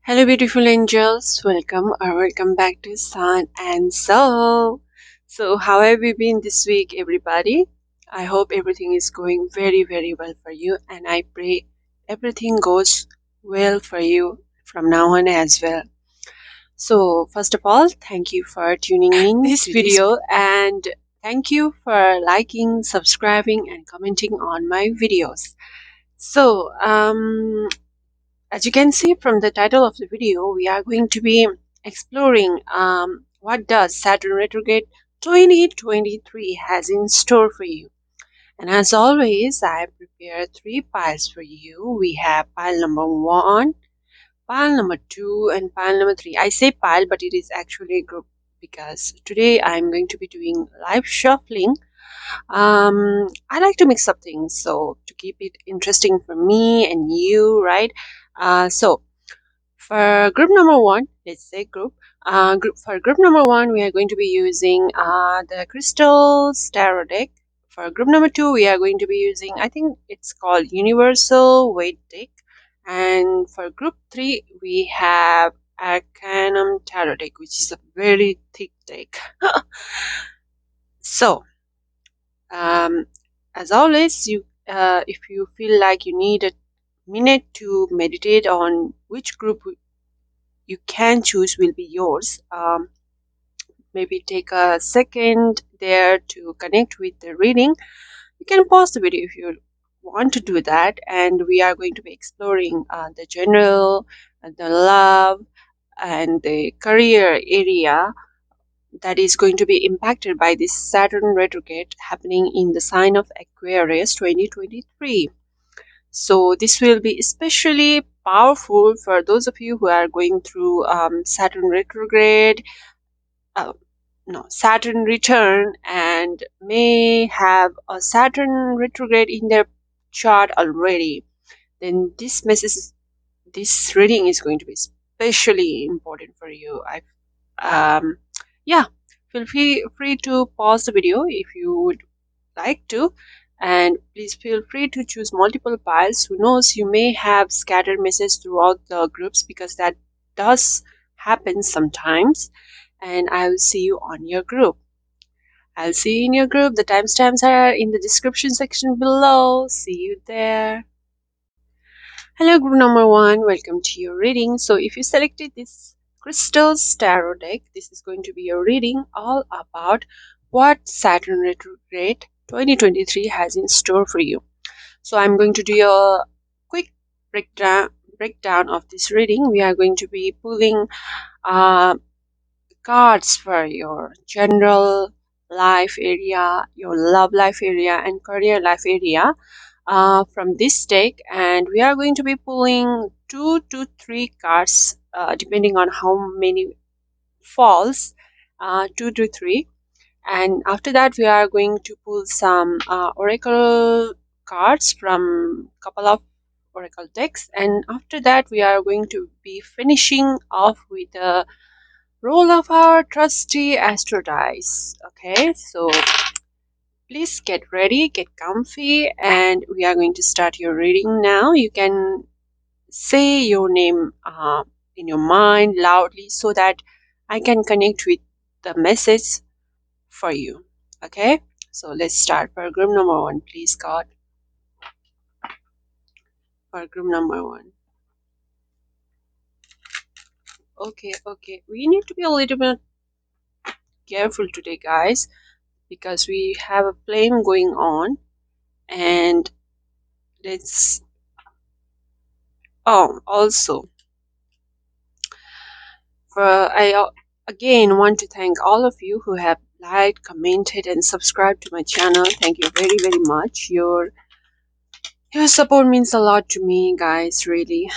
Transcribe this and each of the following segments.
Hello beautiful angels, welcome back to Sun and Soul. So how have you been this week everybody? I hope everything is going very well for you, and I pray everything goes well for you from now on as well. So first of all, thank you for tuning in this video, and thank you for liking, subscribing and commenting on my videos. So as you can see from the title of the video, we are going to be exploring what does Saturn retrograde 2023 has in store for you. And as always, I have prepared 3 piles for you. We have pile number 1, pile number 2 and pile number 3. I say pile, but it is actually a group because today I'm going to be doing live shuffling. I like to mix up things, so to keep it interesting for me and you, right? So for group number 1, let's say for group number 1, we are going to be using the crystals tarot deck. For group number 2, we are going to be using, I think it's called universal weight deck. And for group 3, we have arcanum tarot deck, which is a very thick deck. So as always, if you feel like you need a minute to meditate on which group you can choose will be yours, maybe take a second there to connect with the reading. You can pause the video if you want to do that, and we are going to be exploring the general, the love and the career area that is going to be impacted by this Saturn retrograde happening in the sign of Aquarius 2023. So this will be especially powerful for those of you who are going through Saturn retrograde, Saturn return, and may have a Saturn retrograde in their chart already. Then this reading is going to be especially important for you. Yeah, feel free to pause the video if you would like to, and please feel free to choose multiple piles. Who knows, you may have scattered messages throughout the groups, because that does happen sometimes. And I will see you on your group. I'll see you in your group. The timestamps are in the description section below. See you there. Hello group number 1, welcome to your reading. So if you selected this crystals tarot deck, this is going to be your reading all about what Saturn retrograde 2023 has in store for you. So I'm going to do a quick breakdown of this reading. We are going to be pulling cards for your general life area, your love life area and career life area from this deck, and we are going to be pulling 2 to 3 cards depending on how many falls, 2 to 3. And after that we are going to pull some oracle cards from a couple of oracle decks, and after that we are going to be finishing off with the roll of our trusty astro dice. Okay, so please get ready, get comfy, and we are going to start your reading now. You can say your name in your mind loudly so that I can connect with the message for you. Okay, so let's start. For group number 1, please, God. For group number 1. Okay, we need to be a little bit careful today, guys, because we have a flame going on, and let's also I again want to thank all of you who have liked, commented and subscribed to my channel. Thank you very much. Your support means a lot to me, guys, really.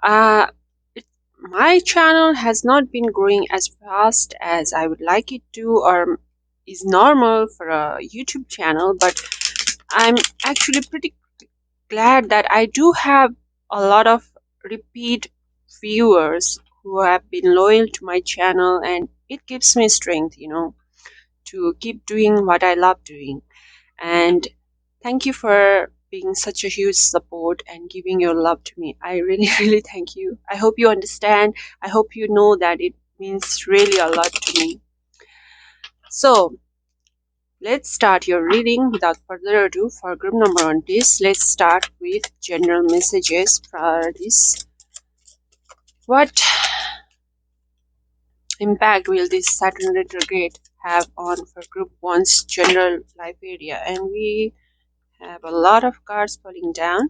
My channel has not been growing as fast as I would like it to, or is normal for a YouTube channel, but I'm actually pretty glad that I do have a lot of repeat viewers who have been loyal to my channel, and it gives me strength, to keep doing what I love doing. And thank you for being such a huge support and giving your love to me. I really, really thank you. I hope you understand. I hope you know that it means really a lot to me. So, let's start your reading without further ado. For group number 1, please, let's start with general messages for this. What impact will this Saturn retrograde have on for group 1's general life area? And we have a lot of cards falling down.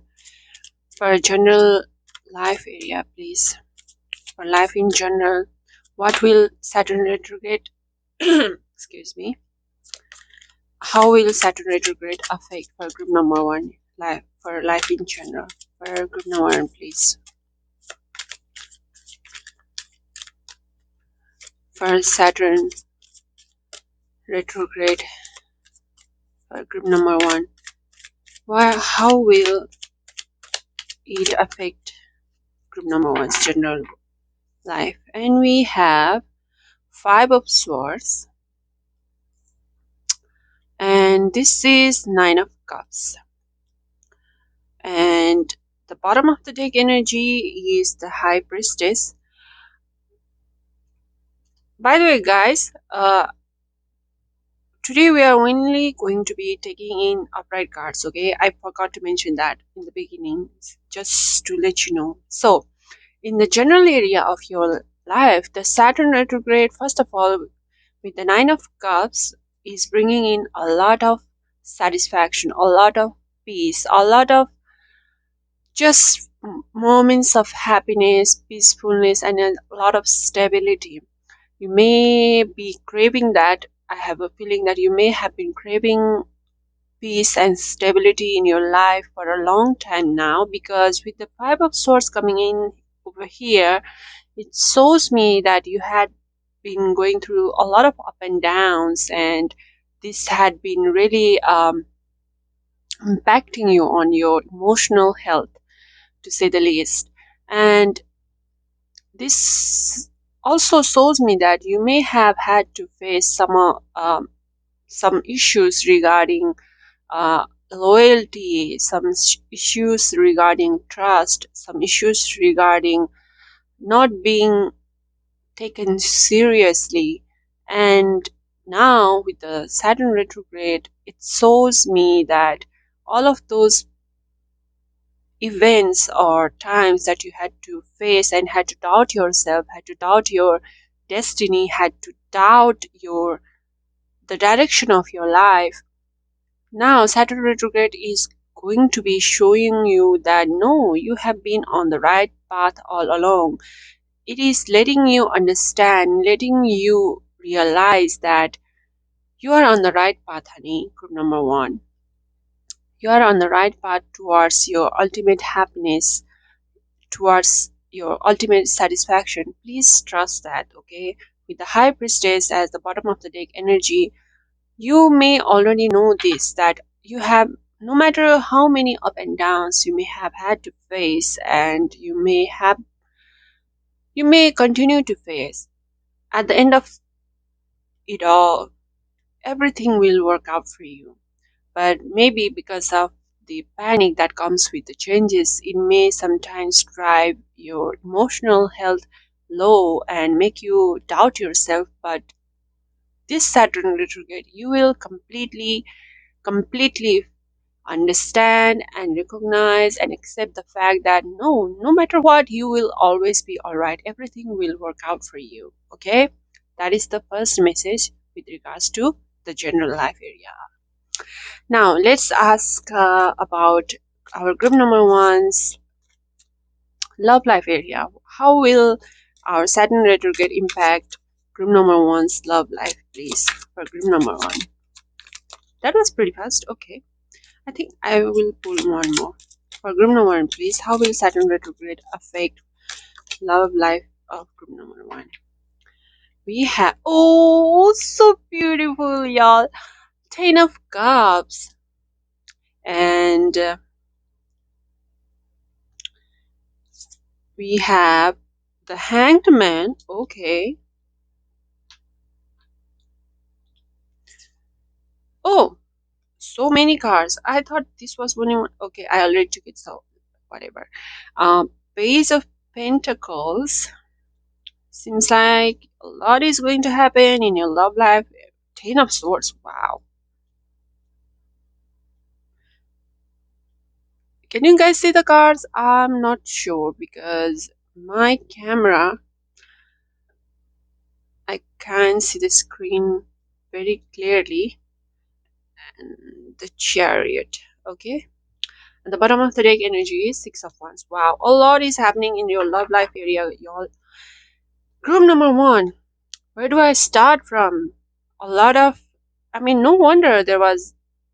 For general life area, please. For life in general, what will Saturn retrograde excuse me, how will Saturn retrograde affect for group number 1, life, for life in general? For group number 1, please. For Saturn retrograde for group number 1, how will it affect group number 1's general life? And we have 5 of Swords, and this is 9 of Cups, and the bottom of the deck energy is the High Priestess. By the way, guys, today we are only going to be taking in upright cards, okay? I forgot to mention that in the beginning, just to let you know. So, in the general area of your life, the Saturn retrograde, first of all, with the 9 of Cups, is bringing in a lot of satisfaction, a lot of peace, a lot of just moments of happiness, peacefulness, and a lot of stability. You may be craving that. I have a feeling that you may have been craving peace and stability in your life for a long time now, because with the 5 of Swords coming in over here, it shows me that you had been going through a lot of up and downs, and this had been really impacting you on your emotional health, to say the least. And this also shows me that you may have had to face some issues regarding loyalty, some issues regarding trust, some issues regarding not being taken seriously. And now with the Saturn retrograde, it shows me that all of those events or times that you had to face and had to doubt yourself, had to doubt your destiny, had to doubt the direction of your life. Now Saturn retrograde is going to be showing you that no, you have been on the right path all along. It is letting you understand, letting you realize that you are on the right path, honey, group number 1. You are on the right path towards your ultimate happiness, towards your ultimate satisfaction. Please trust that, okay? With the High Priestess as the bottom of the deck energy, you may already know this, that you have, no matter how many up and downs you may have had to face, and you may continue to face, at the end of it all, everything will work out for you. But maybe because of the panic that comes with the changes, it may sometimes drive your emotional health low and make you doubt yourself. But this Saturn retrograde, you will completely understand and recognize and accept the fact that no matter what, you will always be all right. Everything will work out for you, okay? That is the first message with regards to the general life area. Now let's ask about our group number 1's love life area. How will our Saturn retrograde impact group number 1's love life, please? For group number 1, that was pretty fast. Okay, I think I will pull one more. For group number 1, please, how will Saturn retrograde affect love life of group number 1? We have, oh, so beautiful, y'all, 10 of Cups, and we have the Hanged Man. Okay. Oh, so many cards. I thought this was only one. Okay, I already took it, so whatever. Page of Pentacles. Seems like a lot is going to happen in your love life. Ten of Swords. Wow. Can you guys see the cards? I'm not sure because my camera, I can't see the screen very clearly. And the Chariot. Okay. At the bottom of the deck energy is Six of Wands. Wow. A lot is happening in your love life area, y'all. Group number one. Where do I start from? A lot of, I mean, no wonder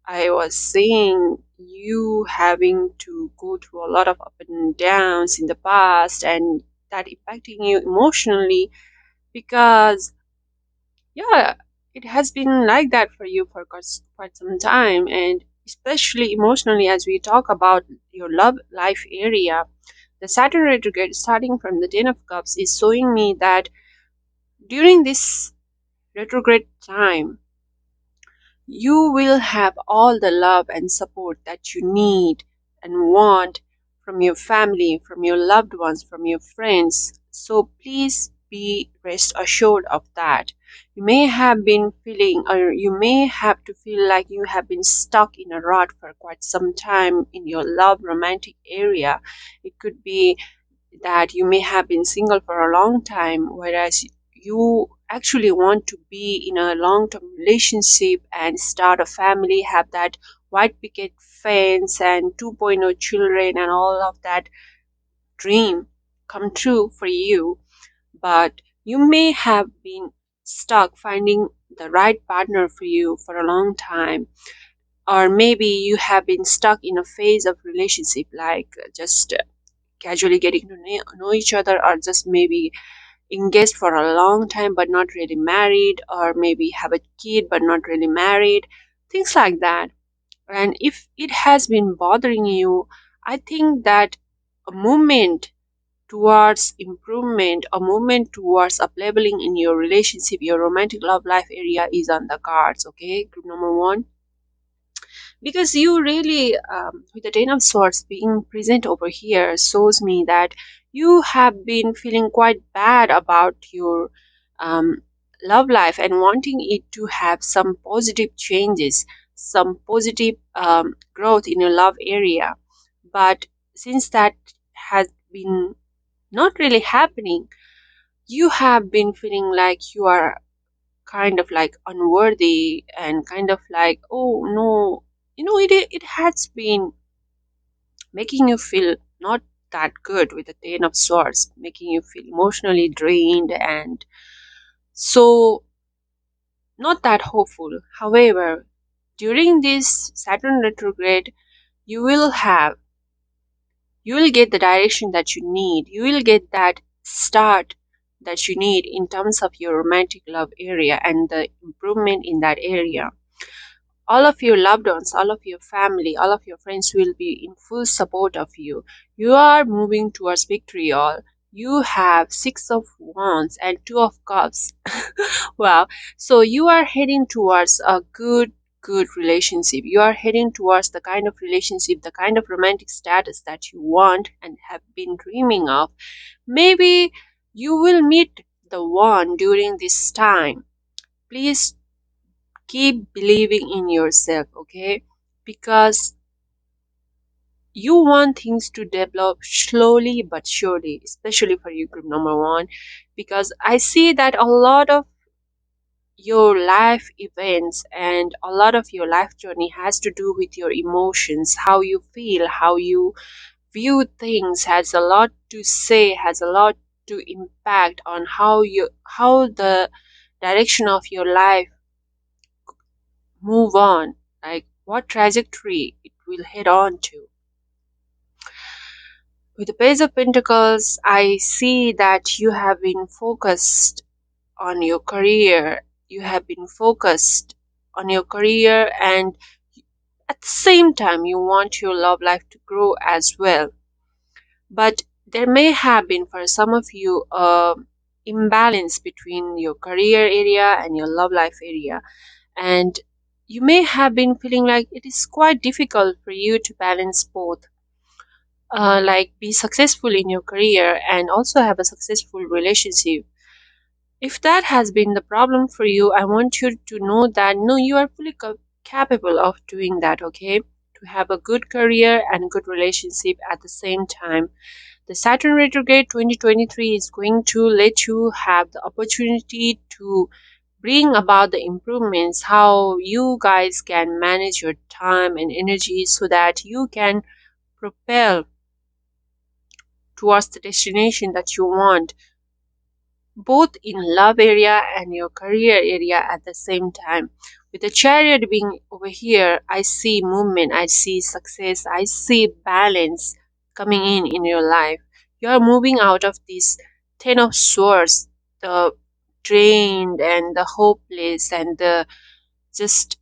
I was seeing you having to go through a lot of up and downs in the past and that impacting you emotionally because, yeah, it has been like that for you for quite some time, and especially emotionally as we talk about your love life area. The Saturn retrograde starting from the Ten of Cups is showing me that during this retrograde time, you will have all the love and support that you need and want from your family, from your loved ones, from your friends. So please be rest assured of that. You may have been feeling, or you may have to feel like you have been stuck in a rut for quite some time in your love romantic area. It could be that you may have been single for a long time, whereas you actually want to be in a long-term relationship and start a family, have that white picket fence and 2.0 children and all of that dream come true for you. But you may have been stuck finding the right partner for you for a long time, or maybe you have been stuck in a phase of relationship like just casually getting to know each other, or just maybe engaged for a long time but not really married, or maybe have a kid but not really married, things like that. And if it has been bothering you, I think that a movement towards improvement, a movement towards up leveling in your relationship, your romantic love life area is on the cards. Okay, group number one, because you really with the Ten of Swords being present over here shows me that you have been feeling quite bad about your um, love life and wanting it to have some positive changes, some positive growth in your love area. But since that has been not really happening, you have been feeling like you are kind of like unworthy and kind of like, oh no, it has been making you feel not that good with the Ten of Swords, making you feel emotionally drained and so not that hopeful. However, during this Saturn retrograde, you will have you will get the direction that you need, you will get that start that you need in terms of your romantic love area and the improvement in that area. All of your loved ones, all of your family, all of your friends will be in full support of you. You are moving towards victory, all. You have Six of Wands and Two of Cups. Wow. So you are heading towards a good relationship. You are heading towards the kind of relationship, the kind of romantic status that you want and have been dreaming of. Maybe you will meet the one during this time. Please keep believing in yourself, okay? Because you want things to develop slowly but surely, especially for you, group number one, because I see that a lot of your life events and a lot of your life journey has to do with your emotions, how you feel, how you view things, has a lot to say, has a lot to impact on how the direction of your life move on, like what trajectory it will head on to. With the Page of Pentacles, I see that you have been focused on your career. You have been focused on your career, and at the same time, you want your love life to grow as well. But there may have been, for some of you, a imbalance between your career area and your love life area. And you may have been feeling like it is quite difficult for you to balance both, like be successful in your career and also have a successful relationship. If that has been the problem for you, I want you to know that no, you are fully capable of doing that, okay? To have a good career and good relationship at the same time. The Saturn retrograde 2023 is going to let you have the opportunity to bring about the improvements, how you guys can manage your time and energy so that you can propel towards the destination that you want, both in love area and your career area at the same time. With the chariot being over here, I see movement, I see success, I see balance coming in your life. You are moving out of this 10 of swords, the drained and the hopeless and the just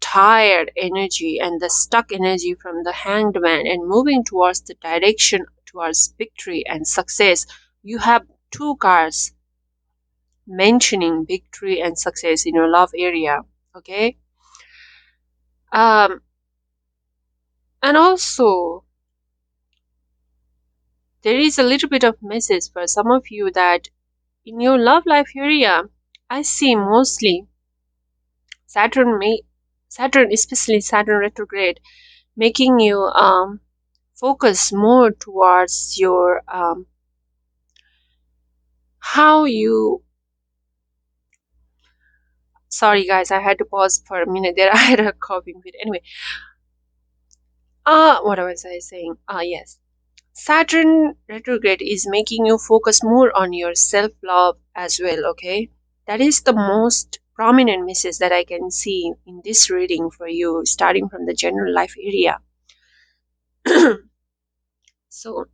tired energy and the stuck energy from the hanged man, and moving towards the direction towards victory and success. You have two cards mentioning victory and success in your love area, okay? um and also there is a little bit of message for some of you that in your love life area, I see mostly saturn may Saturn, especially Saturn retrograde, making you focus more towards your how you, sorry guys, I had to pause for a minute there. I had a coughing fit. Anyway, what was I saying? Yes, Saturn retrograde is making you focus more on your self love as well, okay? That is the most prominent message that I can see in this reading for you, starting from the general life area. So,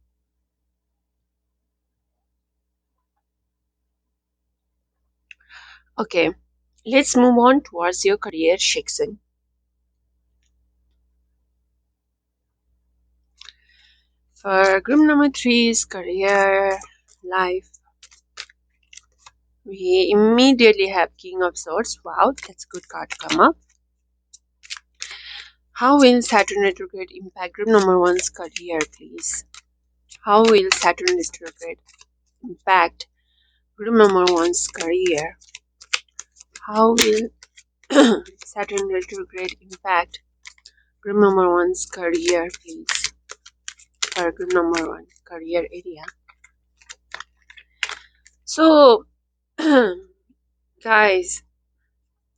okay, let's move on towards your career section. For group number 3 is career life. We immediately have King of Swords. Wow, that's a good card to come up. How will Saturn retrograde impact group number 1's career, please? How will Saturn retrograde impact group number 1's career? How will Saturn retrograde impact group number 1's career, please? For group number 1 career area. So, guys,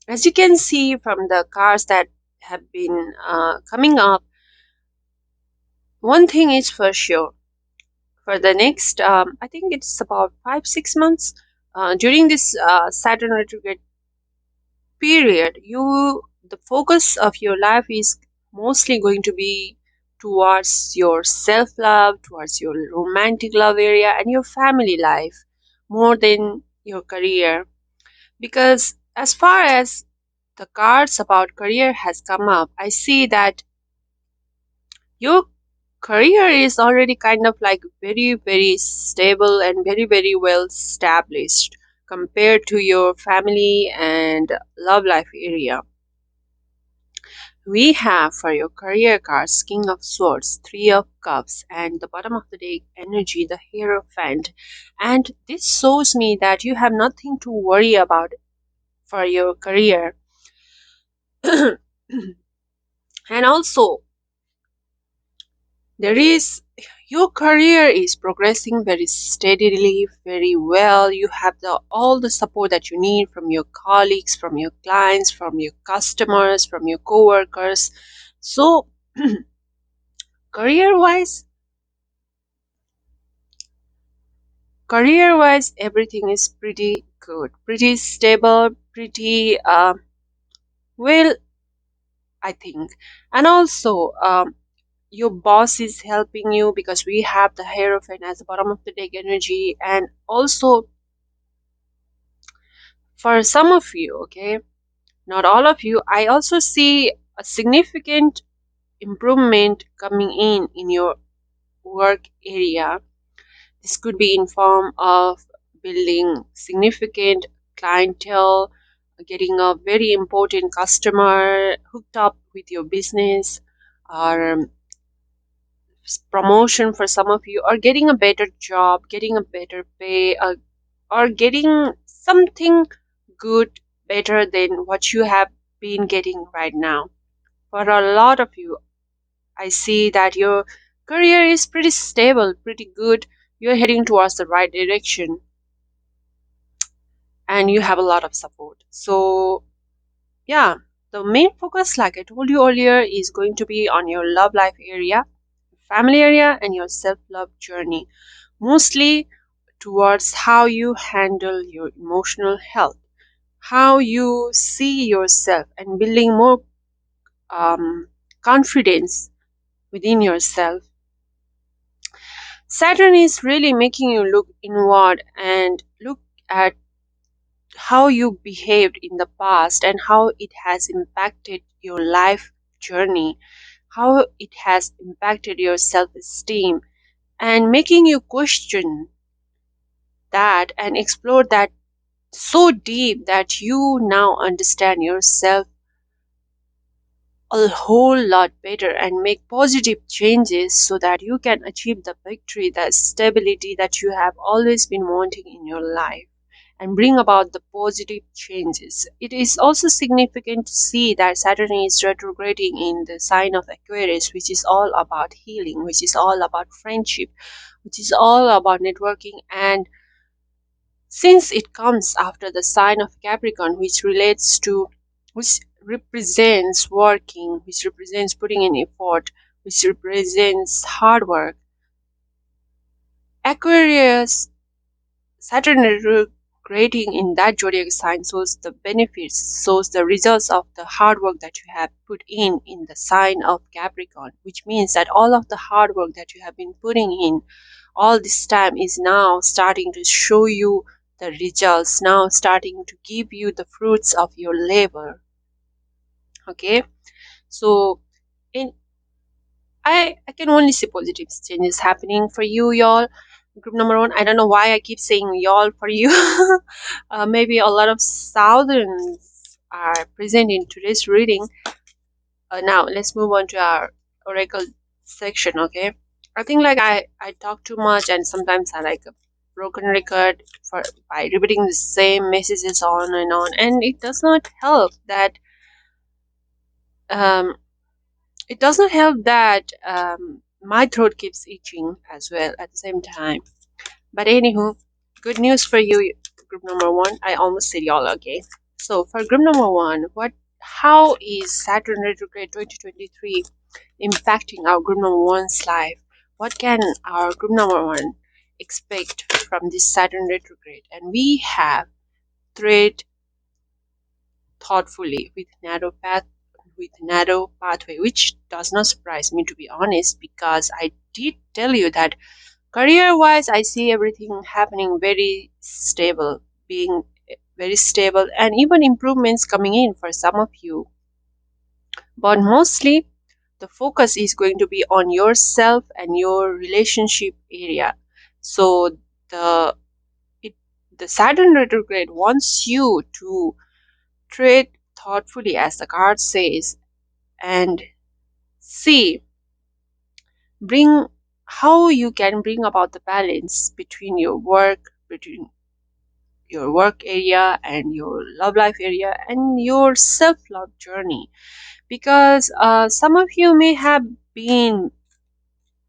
as you can see from the cards that have been coming up, one thing is for sure. For the next, I think it's about 5-6 months, during this Saturn retrograde period, the focus of your life is mostly going to be towards your self-love, towards your romantic love area and your family life more than your career. Because as far as the cards about career has come up, I see that your career is already kind of like very, very stable and very, very well established compared to your family and love life area. We have for your career cards King of Swords, Three of Cups, and the bottom of the deck energy, the Hierophant. And this shows me that you have nothing to worry about for your career. And also, there is, your career is progressing very steadily, very well. You have all the support that you need from your colleagues, from your clients, from your customers, from your co-workers. So career wise everything is pretty good, pretty stable, pretty well, I think. And also, your boss is helping you because we have the Hierophant as the bottom of the deck energy. And also, for some of you, okay, not all of you, I also see a significant improvement coming in your work area. This could be in form of building significant clientele, getting a very important customer hooked up with your business, or promotion for some of you, or getting a better job, getting a better pay, or getting something good, better than what you have been getting right now. For a lot of you, I see that your career is pretty stable, pretty good. You're heading towards the right direction, and you have a lot of support. So, yeah, the main focus, like I told you earlier, is going to be on your love life area, family area, and your self love journey, mostly towards how you handle your emotional health, how you see yourself, and building more confidence within yourself. Saturn is really making you look inward and look at how you behaved in the past and how it has impacted your life journey, how it has impacted your self esteem, and making you question that and explore that so deep that you now understand yourself a whole lot better and make positive changes so that you can achieve the victory, the stability that you have always been wanting in your life, and bring about the positive changes. It is also significant to see that Saturn is retrograding in the sign of Aquarius, which is all about healing, which is all about friendship, which is all about networking, and since it comes after the sign of Capricorn, which represents working, which represents putting in effort, which represents hard work, Aquarius, Saturn retrograding in that zodiac sign shows the benefits, shows the results of the hard work that you have put in the sign of Capricorn, which means that all of the hard work that you have been putting in all this time is now starting to show you the results, now starting to give you the fruits of your labor. Okay, so in I can only see positive changes happening for you, y'all. Group number one, I don't know why I keep saying y'all for you. Maybe a lot of Southerns are present in today's reading. Now let's move on to our oracle section. Okay, I think like I talk too much, and sometimes I like a broken record for by repeating the same messages on, and it does not help that um my throat keeps itching as well at the same time. But anywho, good news for you, group number one. I almost said y'all, okay. So for group number one, how is Saturn retrograde 2023 impacting our group number one's life? What can our group number one expect from this Saturn retrograde? And we have tread thoughtfully with narrow pathway, which does not surprise me, to be honest, because I did tell you that career wise I see everything happening being very stable, and even improvements coming in for some of you, but mostly the focus is going to be on yourself and your relationship area. So the it, the Saturn retrograde wants you to tread thoughtfully, as the card says, and see bring how you can bring about the balance between your work area and your love life area and your self-love journey, because some of you may have been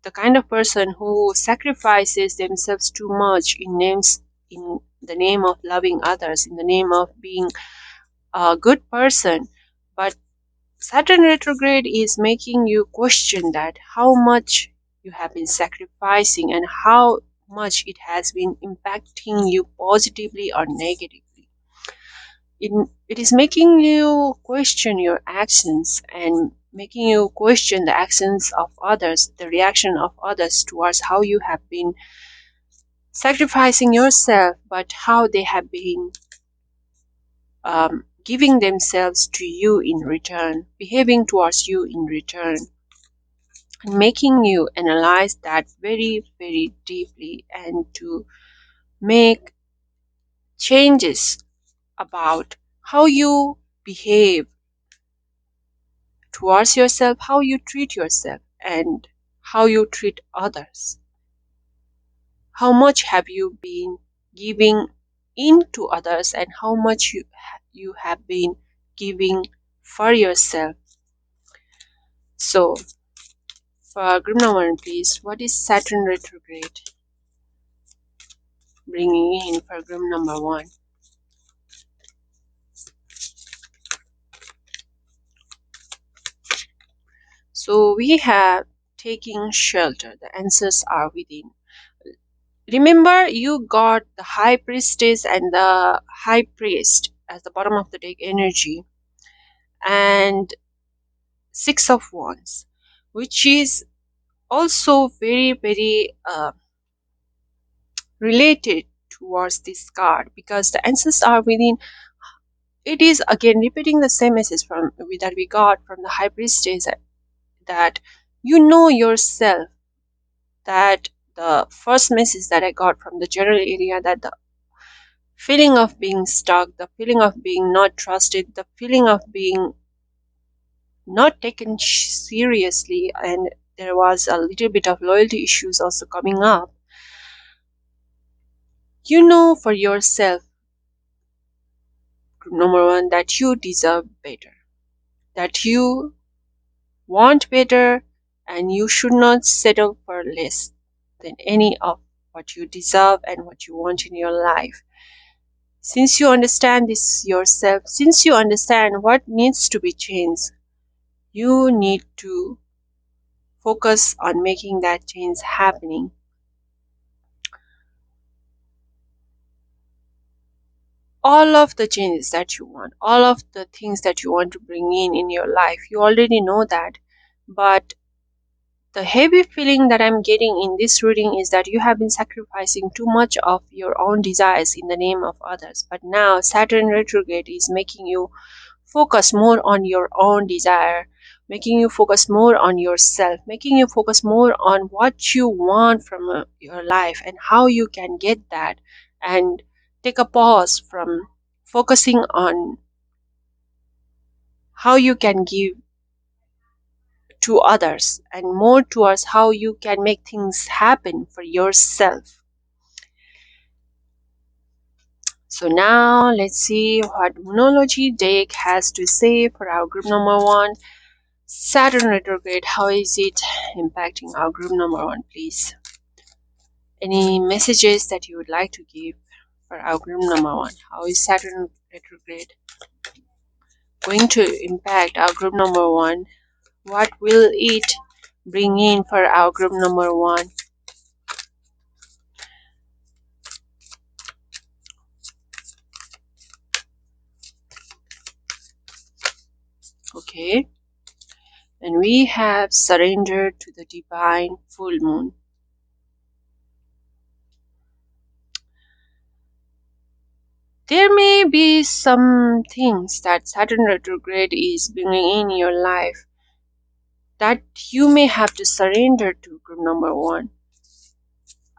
the kind of person who sacrifices themselves too much in the name of loving others, in the name of being a good person. But Saturn retrograde is making you question that how much you have been sacrificing and how much it has been impacting you positively or negatively. It is making you question your actions and making you question the actions of others, the reaction of others towards how you have been sacrificing yourself, but how they have been giving themselves to you in return, behaving towards you in return, and making you analyze that very, very deeply and to make changes about how you behave towards yourself, how you treat yourself, and how you treat others. How much have you been giving in to others, and how much you have been giving for yourself. So, for group number one, please, what is Saturn retrograde bringing in for group number one? So we have taking shelter. The answers are within. Remember, you got the high priestess and the high priest as the bottom of the deck energy, and six of wands, which is also very related towards this card, because the answers are within. It is again repeating the same message from that we got from the high priestess, that you know yourself, that the first message that I got from the general area, that the feeling of being stuck, the feeling of being not trusted, the feeling of being not taken seriously, and there was a little bit of loyalty issues also coming up. You know for yourself, group number one, that you deserve better, that you want better, and you should not settle for less than any of what you deserve and what you want in your life. Since you understand this yourself, since you understand what needs to be changed, you need to focus on making that change happening. All of the changes that you want, all of the things that you want to bring in your life, you already know that. But the heavy feeling that I'm getting in this reading is that you have been sacrificing too much of your own desires in the name of others. But now Saturn retrograde is making you focus more on your own desire, making you focus more on yourself, making you focus more on what you want from your life and how you can get that, and take a pause from focusing on how you can give to others and more towards how you can make things happen for yourself. So now let's see what Moonology deck has to say for our group number one. Saturn retrograde, how is it impacting our group number one, please? Any messages that you would like to give for our group number one? How is Saturn retrograde going to impact our group number one? What will it bring in for our group number one? Okay. And we have surrendered to the divine full moon. There may be some things that Saturn retrograde is bringing in your life that you may have to surrender to, group number one.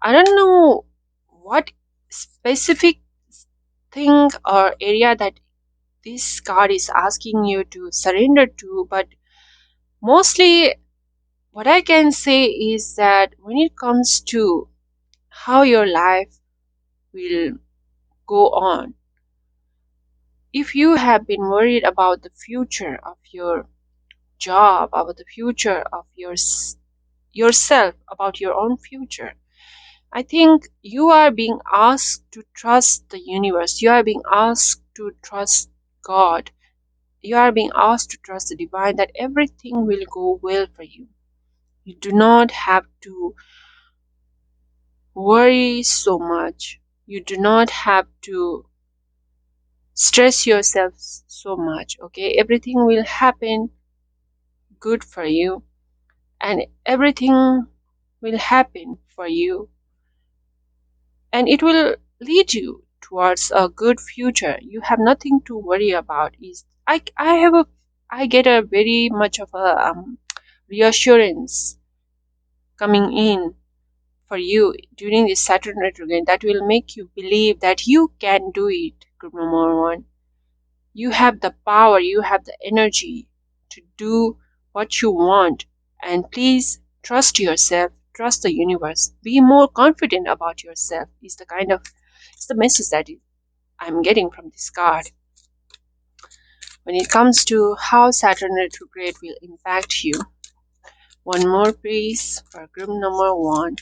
I don't know what specific thing or area that this card is asking you to surrender to, but mostly what I can say is that when it comes to how your life will go on, if you have been worried about the future of your job, about the future of yourself, about your own future, I think you are being asked to trust the universe. You are being asked to trust God. You are being asked to trust the divine, that everything will go well for you. You do not have to worry so much. You do not have to stress yourself so much. Okay, everything will happen good for you, and everything will happen for you, and it will lead you towards a good future. You have nothing to worry about. Is I get a very much of a reassurance coming in for you during this Saturn retrograde, that will make you believe that you can do it, group number one. You have the power, you have the energy to do what you want. And please trust yourself, trust the universe. Be more confident about yourself is the kind of, it's the message that I'm getting from this card. When it comes to how Saturn retrograde will impact you, one more please for group number 1.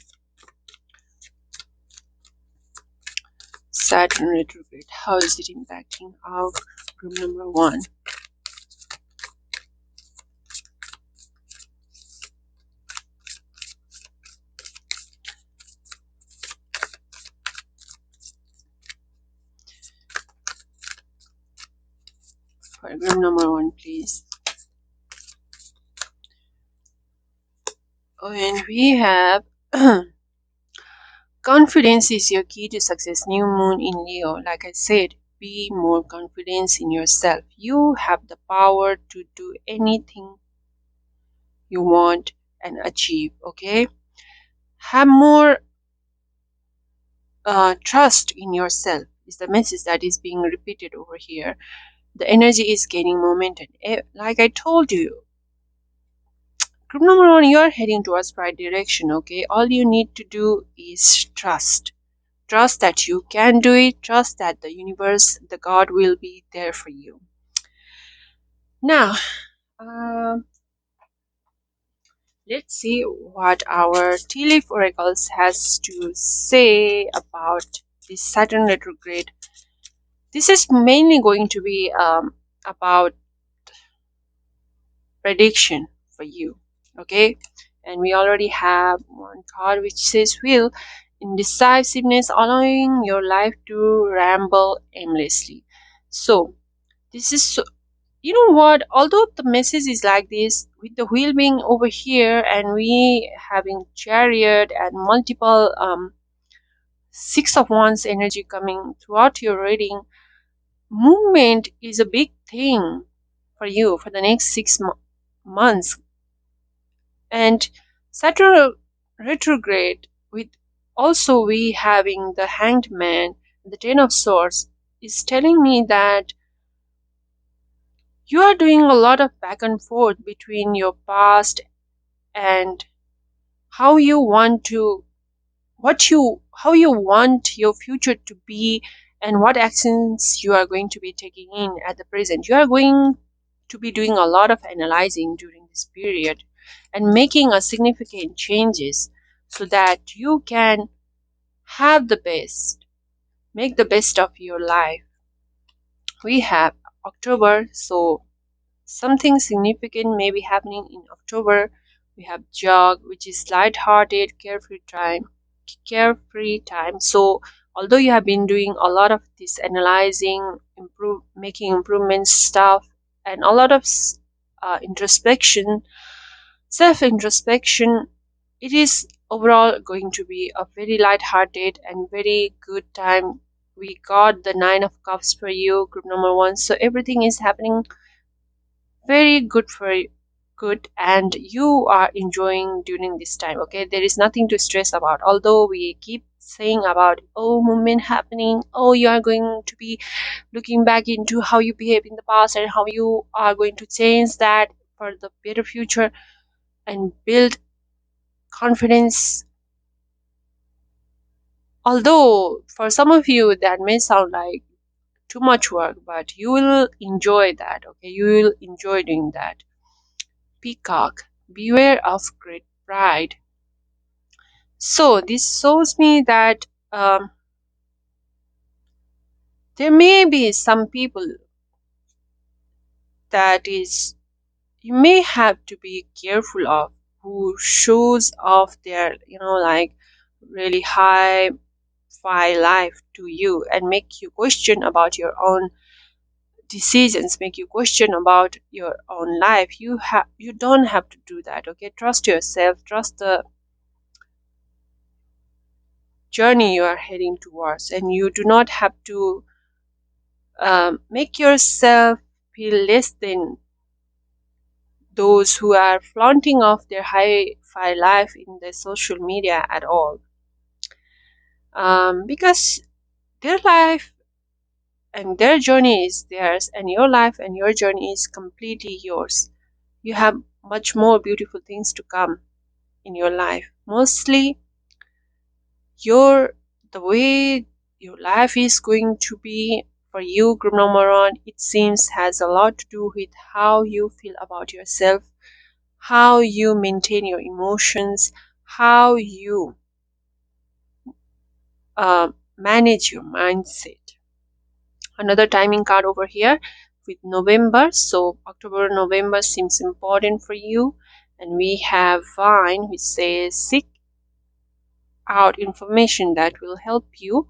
Saturn retrograde, how is it impacting our group number 1? For group number 1, please. Oh, and we have confidence is your key to success. New moon in Leo. Like I said, be more confident in yourself. You have the power to do anything you want and achieve. Okay, have more trust in yourself is the message that is being repeated over here. The energy is gaining momentum. Like I told you, group number 1, you are heading towards right direction. Okay, all you need to do is trust. Trust that you can do it. Trust that the universe, the God will be there for you. Now, let's see what our tea leaf oracles has to say about this Saturn retrograde. This is mainly going to be about prediction for you. Okay, and we already have one card which says will indecisiveness, allowing your life to ramble aimlessly. So this is so, you know what, although the message is like this, with the wheel being over here and we having chariot and multiple 6 of Wands energy coming throughout your reading, movement is a big thing for you for the next 6 months. And Saturn retrograde, with also we having the Hanged Man, the Ten of Swords, is telling me that you are doing a lot of back and forth between your past and how you want to, how you want your future to be, and what actions you are going to be taking in at the present. You are going to be doing a lot of analyzing during this period and making a significant changes so that you can have the best, make the best of your life. We have October, so something significant may be happening in October. We have jog, which is light-hearted, carefree time. So although you have been doing a lot of this analyzing, making improvements stuff, and a lot of introspection, self-introspection, it is overall going to be a very light-hearted and very good time. We got the 9 of Cups for you, group number 1. So everything is happening very good, and you are enjoying during this time. Okay, there is nothing to stress about, although we keep saying about, oh, movement happening, oh, you are going to be looking back into how you behaved in the past and how you are going to change that for the better future and build confidence. Although for some of you that may sound like too much work, but you will enjoy that. Okay, you will enjoy doing that. Peacock, beware of great pride. So this shows me that there may be some people that is you may have to be careful of, who shows off their, like really high fi life to you and make you question about your own decisions, make you question about your own life. You don't have to do that. Okay, trust yourself, trust the journey you are heading towards, and you do not have to make yourself feel less than those who are flaunting off their high-fi life in the social media at all, because their life and their journey is theirs, and your life and your journey is completely yours. You have much more beautiful things to come in your life. Mostly your the way your life is going to be for you, group number one, it seems has a lot to do with how you feel about yourself, how you maintain your emotions, how you manage your mindset. Another timing card over here with November. So October, November seems important for you. And we have Vine, which says seek out information that will help you.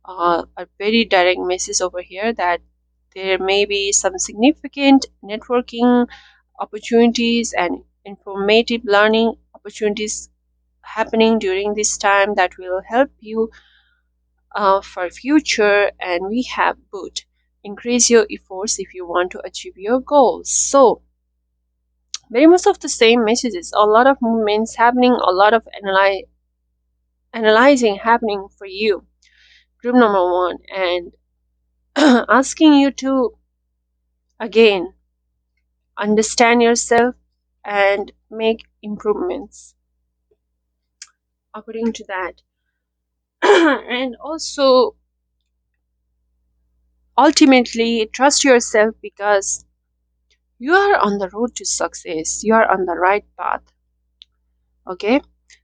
A very direct message over here that there may be some significant networking opportunities and informative learning opportunities happening during this time that will help you for future. And we have boot, increase your efforts if you want to achieve your goals. So very much of the same messages, a lot of movements happening, a lot of analyzing happening for you, group number one, and asking you to again understand yourself and make improvements according to that. And also ultimately trust yourself, because you are on the road to success, you are on the right path. Okay,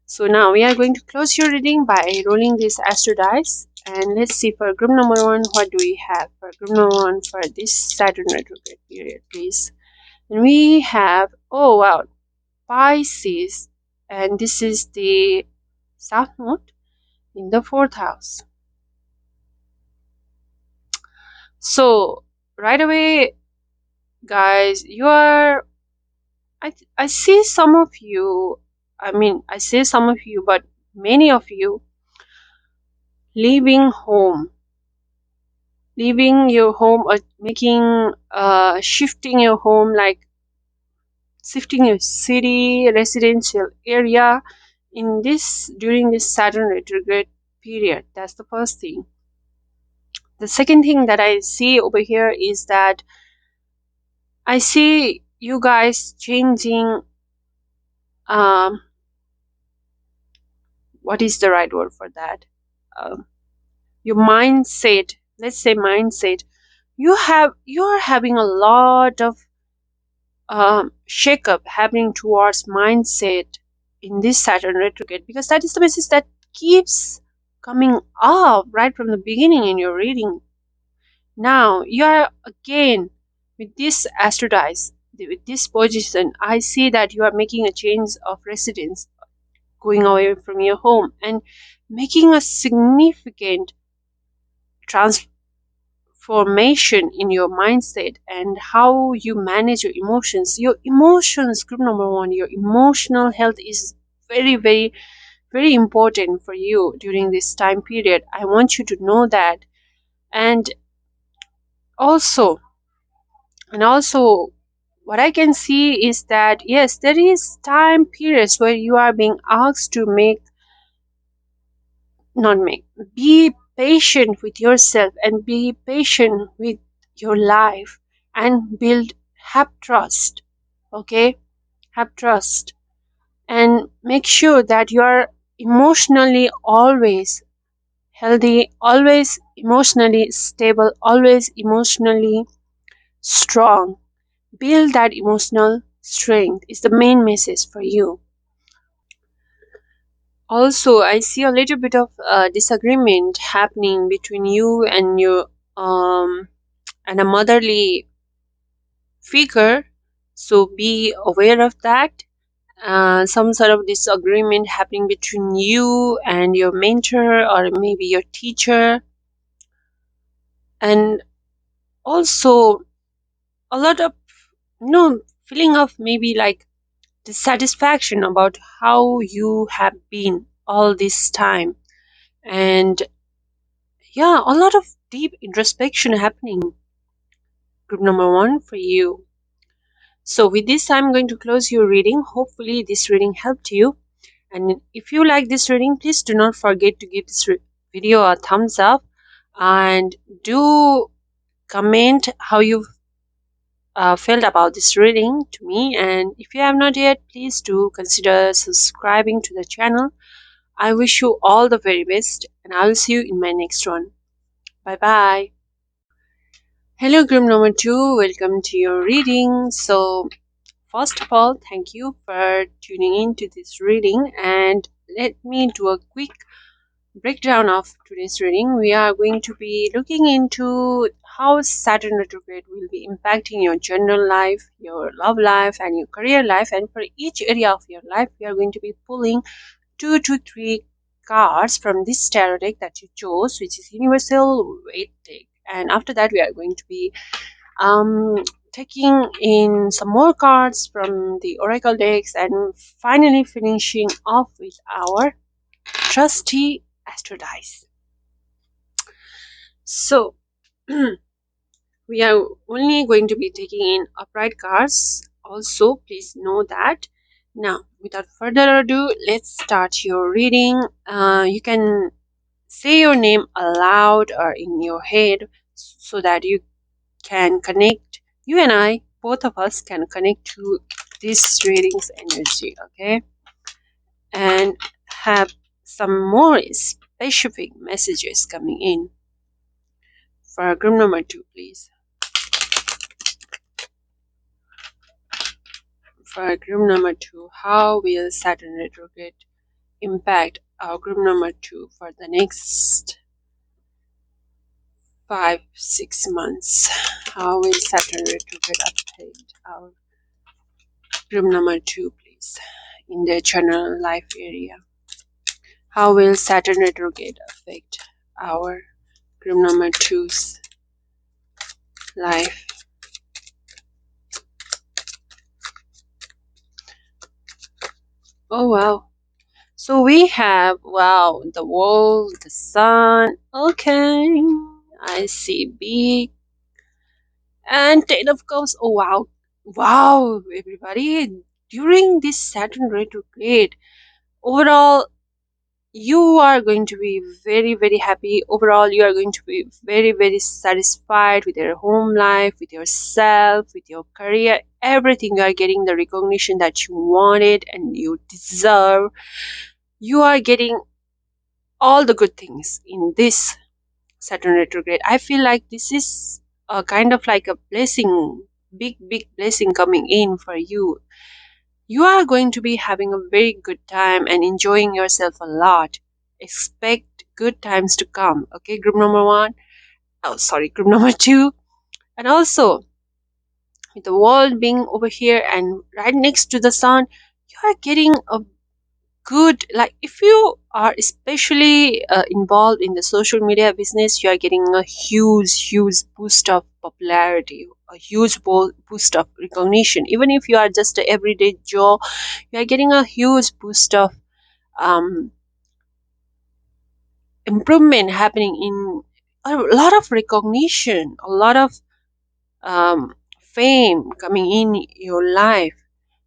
so now we are going to close your reading by rolling this astro dice, and let's see for group number one, what do we have for group number one for this Saturn retrograde period, please. And we have, oh wow, Pisces, and this is the South Node in the 4th house. So right away, guys, you are, I see some of you, I say some of you, but many of you leaving home, leaving your home, or making shifting your home, like shifting your city, residential area in this, during this Saturn retrograde period. That's the first thing. The second thing that I see over here is that I see you guys changing, what is the right word for that? Your mindset, let's say mindset. You are having a lot of shake-up happening towards mindset in this Saturn retrograde, because that is the message that keeps coming up right from the beginning in your reading. Now you are again with this astro dice, with this position, I see that you are making a change of residence, going away from your home and making a significant transformation in your mindset and how you manage your emotions. Your emotions, group number one, your emotional health is very, very, very important for you during this time period. I want you to know that. And also, what I can see is that yes, there is time periods where you are being asked to be patient with yourself and be patient with your life and have trust. Okay, have trust and make sure that you are emotionally always healthy, always emotionally stable, always emotionally strong. Build that emotional strength is the main message for you. Also, I see a little bit of disagreement happening between you and your and a motherly figure, so be aware of that. Some sort of disagreement happening between you and your mentor or maybe your teacher, and also a lot of feeling of maybe like dissatisfaction about how you have been all this time, and yeah, a lot of deep introspection happening, group number one, for you. So with this, I'm going to close your reading. Hopefully this reading helped you, and if you like this reading, please do not forget to give this video a thumbs up, and do comment how you felt about this reading to me, and if you have not yet, please do consider subscribing to the channel. I wish you all the very best, and I will see you in my next one. Bye bye. Hello, group number 2, welcome to your reading. So first of all, thank you for tuning in to this reading, and let me do a quick breakdown of today's reading. We are going to be looking into how Saturn retrograde will be impacting your general life, your love life, and your career life. And for each area of your life, we are going to be pulling 2 to 3 cards from this tarot deck that you chose, which is Universal Weight deck. And after that, we are going to be taking in some more cards from the Oracle decks, and finally finishing off with our trusty Astro dice. So we are only going to be taking in upright cards also, please know that. Now without further ado, let's start your reading. You can say your name aloud or in your head so that you can connect, you and I, both of us can connect to this reading's energy, okay, and have some more specific messages coming in. For group number 2, please. For group number 2, how will Saturn retrograde impact our group number 2 for the next 5-6 months? How will Saturn retrograde affect our group number 2, please, in the general life area? How will Saturn retrograde affect our group number 2's life? Oh wow. So we have, wow, the world, the sun. Okay, I see big. And Ten of Cups. Oh wow. Wow, everybody. During this Saturn retrograde, overall, you are going to be very, very happy. Overall, you are going to be very, very satisfied with your home life, with yourself, with your career, everything. You are getting the recognition that you wanted and you deserve. You are getting all the good things in this Saturn retrograde. I feel like this is a kind of like a blessing, big, big blessing coming in for you. You are going to be having a very good time and enjoying yourself a lot. Expect good times to come. Okay, group number 1. Oh, sorry, group number 2. And also, with the world being over here and right next to the sun, you are getting a good, like if you are especially involved in the social media business, you are getting a huge boost of popularity, a huge boost of recognition. Even if you are just a everyday Joe, you are getting a huge boost of um, improvement happening in a lot of recognition, a lot of fame coming in your life.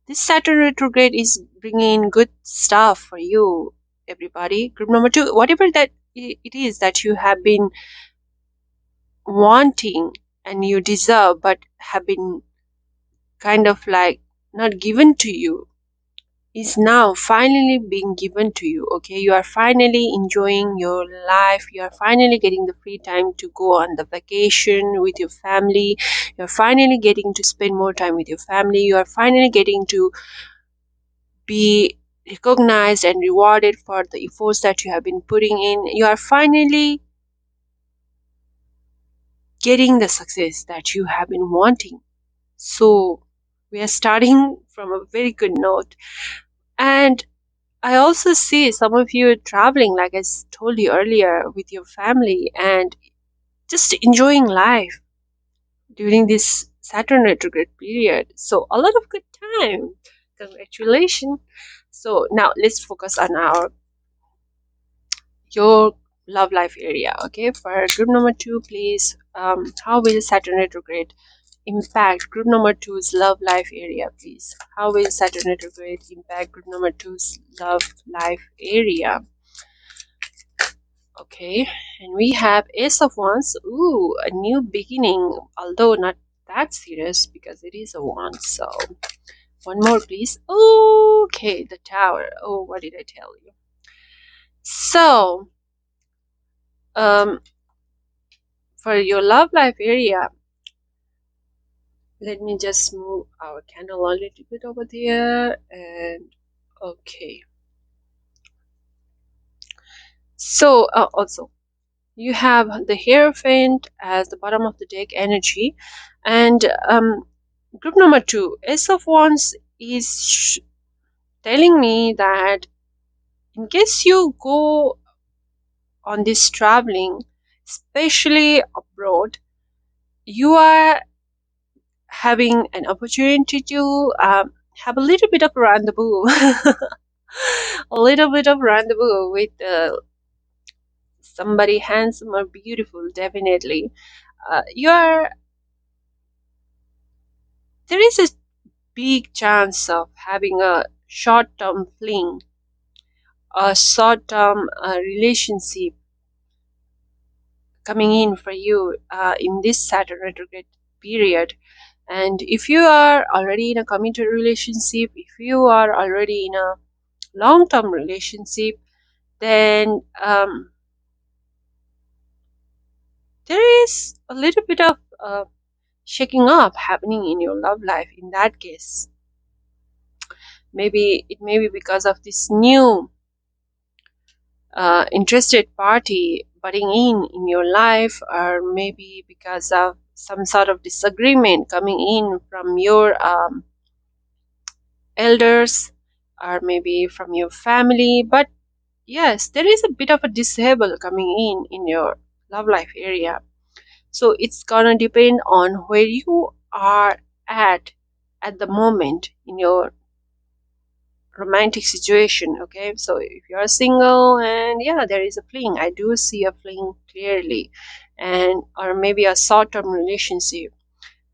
This Saturn retrograde is bringing in good stuff for you, everybody. Group number 2, whatever that it is that you have been wanting and you deserve but have been kind of like not given to you, is now finally being given to you. Okay, you are finally enjoying your life. You are finally getting the free time to go on the vacation with your family. You're finally getting to spend more time with your family. You are finally getting to be recognized and rewarded for the efforts that you have been putting in. You are finally getting the success that you have been wanting. So we are starting from a very good note. And I also see some of you traveling, like I told you earlier, with your family and just enjoying life during this Saturn retrograde period. So a lot of good time. Congratulations. So now let's focus on your love life area. Okay, for group number 2, please, how will Saturn retrograde impact group number 2's love life area, please? How will Saturn retrograde impact group number 2's love life area? Okay, And we have Ace of Wands. Ooh, a new beginning, although not that serious because it is a wand. So one more, please. Okay, the Tower. Oh, what did I tell you? So, for your love life area, let me just move our candle a little bit over there. And okay. So, also, you have the Hierophant as the bottom of the deck energy, and group number 2, Ace of Wands, is telling me that in case you go on this traveling, especially abroad, you are having an opportunity to have a little bit of rendezvous, a little bit of rendezvous with somebody handsome or beautiful. Definitely, you are. There is a big chance of having a short-term fling, a short-term relationship coming in for you in this Saturn retrograde period. And if you are already in a committed relationship, if you are already in a long-term relationship, then there is a little bit of shaking up happening in your love life in that case. Maybe it may be because of this new interested party butting in your life, or maybe because of some sort of disagreement coming in from your elders, or maybe from your family. But yes, there is a bit of a disable coming in your love life area. So it's gonna depend on where you are at the moment in your romantic situation. Okay, so if you are single and yeah, there is a fling, I do see a fling clearly, and or maybe a short-term relationship.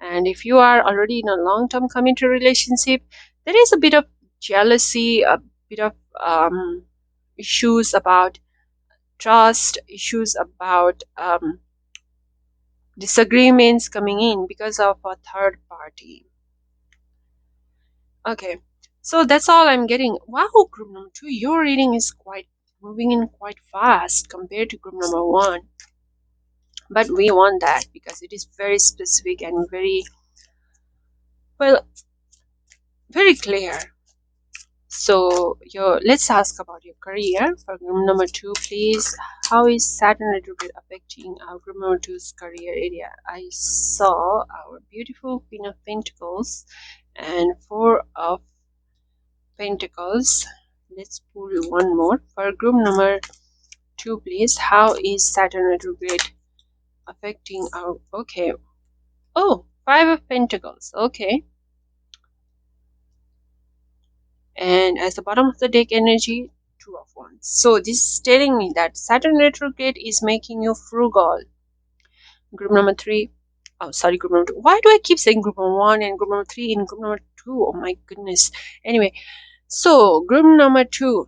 And if you are already in a long-term committed relationship, there is a bit of jealousy, a bit of issues about trust, issues about disagreements coming in because of a third party. Okay, so that's all I'm getting. Wow, group number 2, your reading is quite moving in quite fast compared to group number 1. But we want that because it is very specific and very, well, very clear. So let's ask about your career for group number 2, please. How is Saturn retrograde affecting our group number 2's career area? I saw our beautiful Queen of Pentacles and Four of Pentacles. Let's pull one more for group number 2, please. How is Saturn retrograde affecting our, okay, oh, Five of Pentacles, okay. And as the bottom of the deck energy, Two of Wands. So this is telling me that Saturn retrograde is making you frugal. Group number 3, oh sorry, group number 2. Why do I keep saying group number 1 and group number 3 and group number 2? Oh my goodness. Anyway, so group number 2,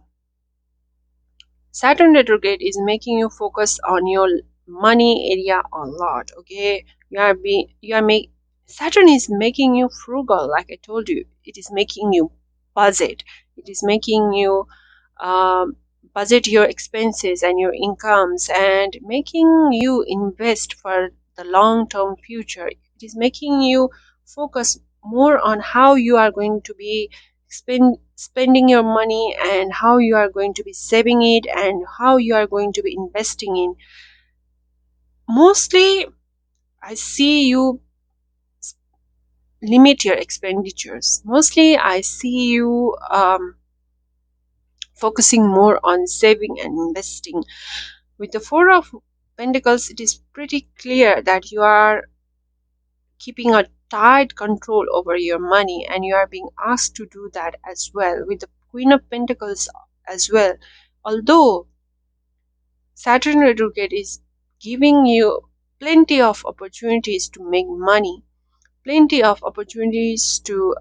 Saturn retrograde is making you focus on your money area a lot. Okay, Saturn is making you frugal, like I told you. It is making you budget. It is making you budget your expenses and your incomes, and making you invest for the long-term future. It is making you focus more on how you are going to be spending your money, and how you are going to be saving it, and how you are going to be investing in. Mostly I see you limit your expenditures. Mostly I see you focusing more on saving and investing. With the Four of Pentacles, it is pretty clear that you are keeping a tight control over your money, and you are being asked to do that as well. With the Queen of Pentacles as well, although Saturn retrograde is giving you plenty of opportunities to make money, plenty of opportunities to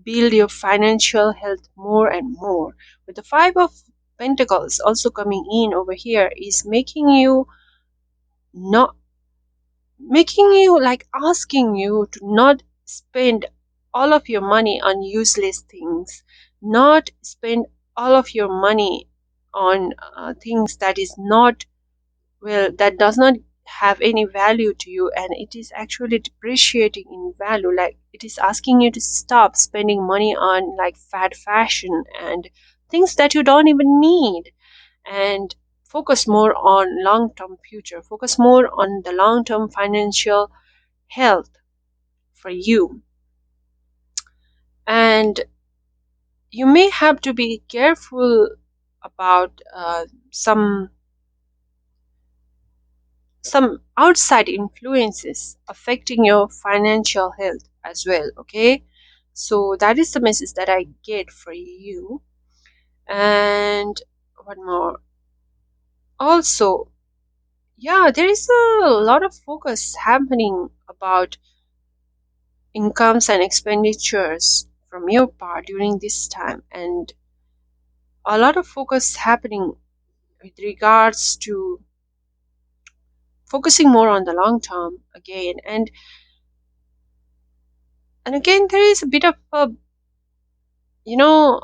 build your financial health more and more. With the Five of Pentacles also coming in over here is making you not like asking you to not spend all of your money on useless things, not spend all of your money on things that is not, well, that does not have any value to you, and it is actually depreciating in value. Like, it is asking you to stop spending money on like fad fashion and things that you don't even need, and focus more on long-term future, focus more on the long-term financial health for you. And you may have to be careful about some outside influences affecting your financial health as well. Okay, so that is the message that I get for you. And one more also, yeah, there is a lot of focus happening about incomes and expenditures from your part during this time, and a lot of focus happening with regards to focusing more on the long term again. And again, there is a bit of a, you know,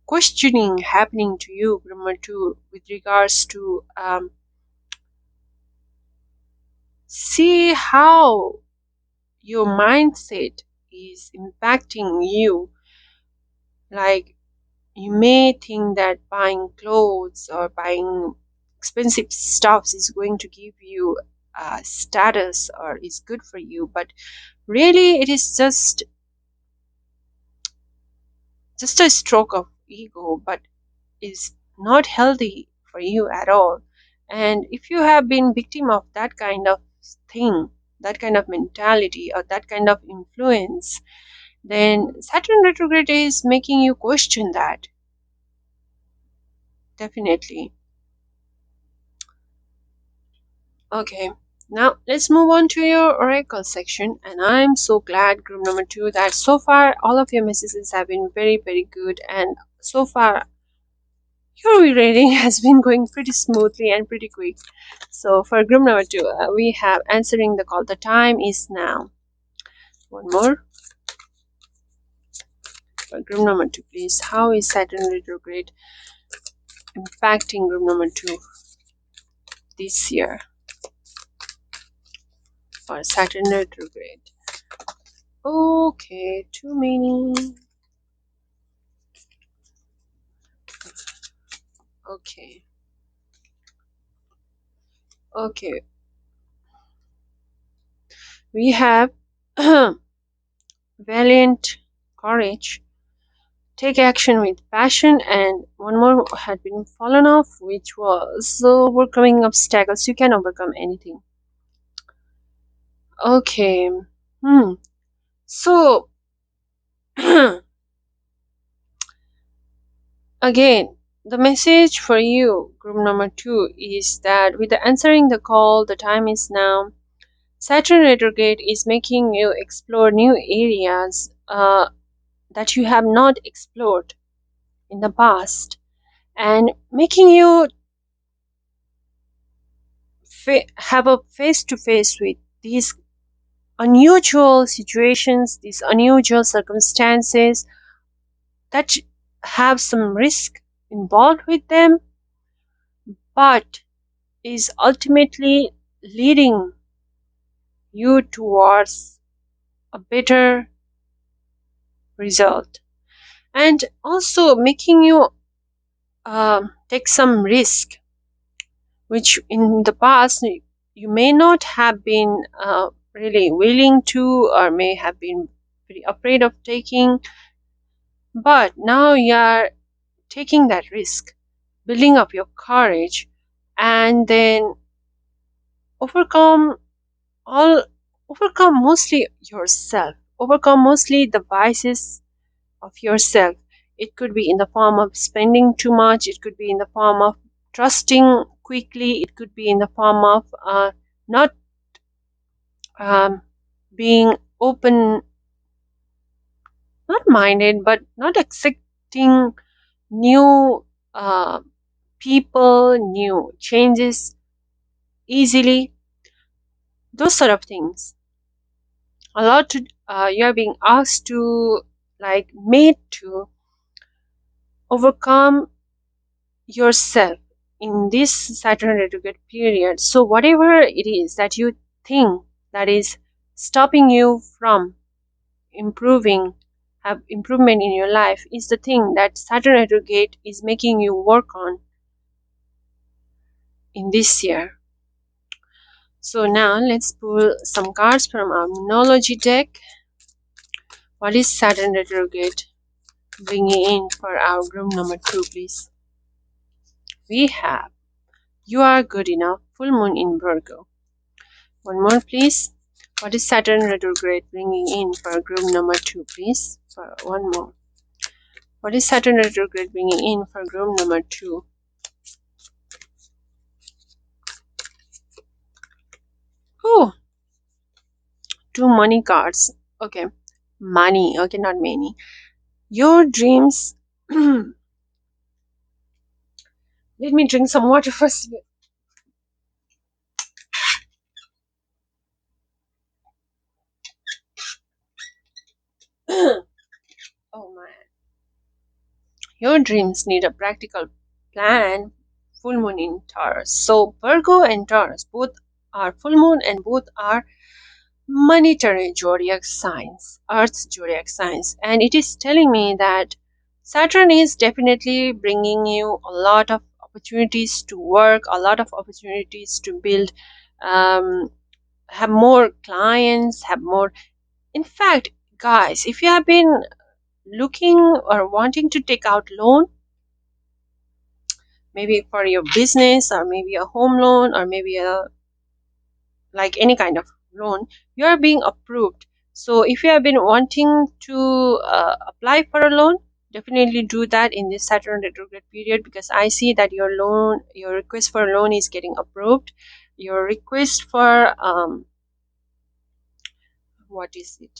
questioning happening to you, Brahma, too, with regards to see how your mindset is impacting you. Like, you may think that buying clothes or buying expensive stuffs is going to give you status or is good for you, but really it is just a stroke of ego, but is not healthy for you at all. And if you have been victim of that kind of thing, that kind of mentality or that kind of influence, then Saturn retrograde is making you question that, definitely. Okay, now let's move on to your oracle section. And I'm so glad, group number 2, that so far all of your messages have been very, very good. And so far your reading has been going pretty smoothly and pretty quick. So for group number 2, we have answering the call. The time is now. One more. For group number 2, please. How is Saturn retrograde impacting group number 2 this year? For Saturn retrograde. Okay, too many. Okay. Okay. We have valiant courage, take action with passion, and one more had been fallen off, which was overcoming obstacles. You can overcome anything. Okay. So again, the message for you, group number 2, is that with the answering the call, the time is now. Saturn retrograde is making you explore new areas that you have not explored in the past, and making you have a face-to-face with these unusual situations, these unusual circumstances that have some risk involved with them, but is ultimately leading you towards a better result, and also making you take some risk which in the past you may not have been really willing to, or may have been very afraid of taking, but now you are taking that risk, building up your courage, and then overcome all overcome mostly yourself, overcome mostly the vices of yourself. It could be in the form of spending too much, it could be in the form of trusting quickly, it could be in the form of not being open, not minded, but not accepting new people, new changes easily, those sort of things. A lot to you are being asked to, like, made to overcome yourself in this Saturn retrograde period. So whatever it is that you think that is stopping you from improving, have improvement in your life, is the thing that Saturn retrograde is making you work on in this year. So now let's pull some cards from our Numerology deck. What is Saturn retrograde bringing in for our group number 2, please? We have You Are Good Enough, full moon in Virgo. One more, please. What is Saturn retrograde bringing in for group number 2, please? For one more. What is Saturn retrograde bringing in for group number 2? Oh, 2 money cards. Okay. Money. Okay, not many. Your dreams. Let me drink some water first. Oh man. Your dreams need a practical plan. Full moon in Taurus. So Virgo and Taurus both are full moon and both are monetary zodiac signs, Earth's zodiac signs, and it is telling me that Saturn is definitely bringing you a lot of opportunities to work, a lot of opportunities to build, um, have more clients, have more. In fact, guys, if you have been looking or wanting to take out loan, maybe for your business or maybe a home loan or maybe a, like, any kind of loan, you are being approved. So if you have been wanting to apply for a loan, definitely do that in this Saturn retrograde period, because I see that your request for a loan is getting approved. Your request for what is it,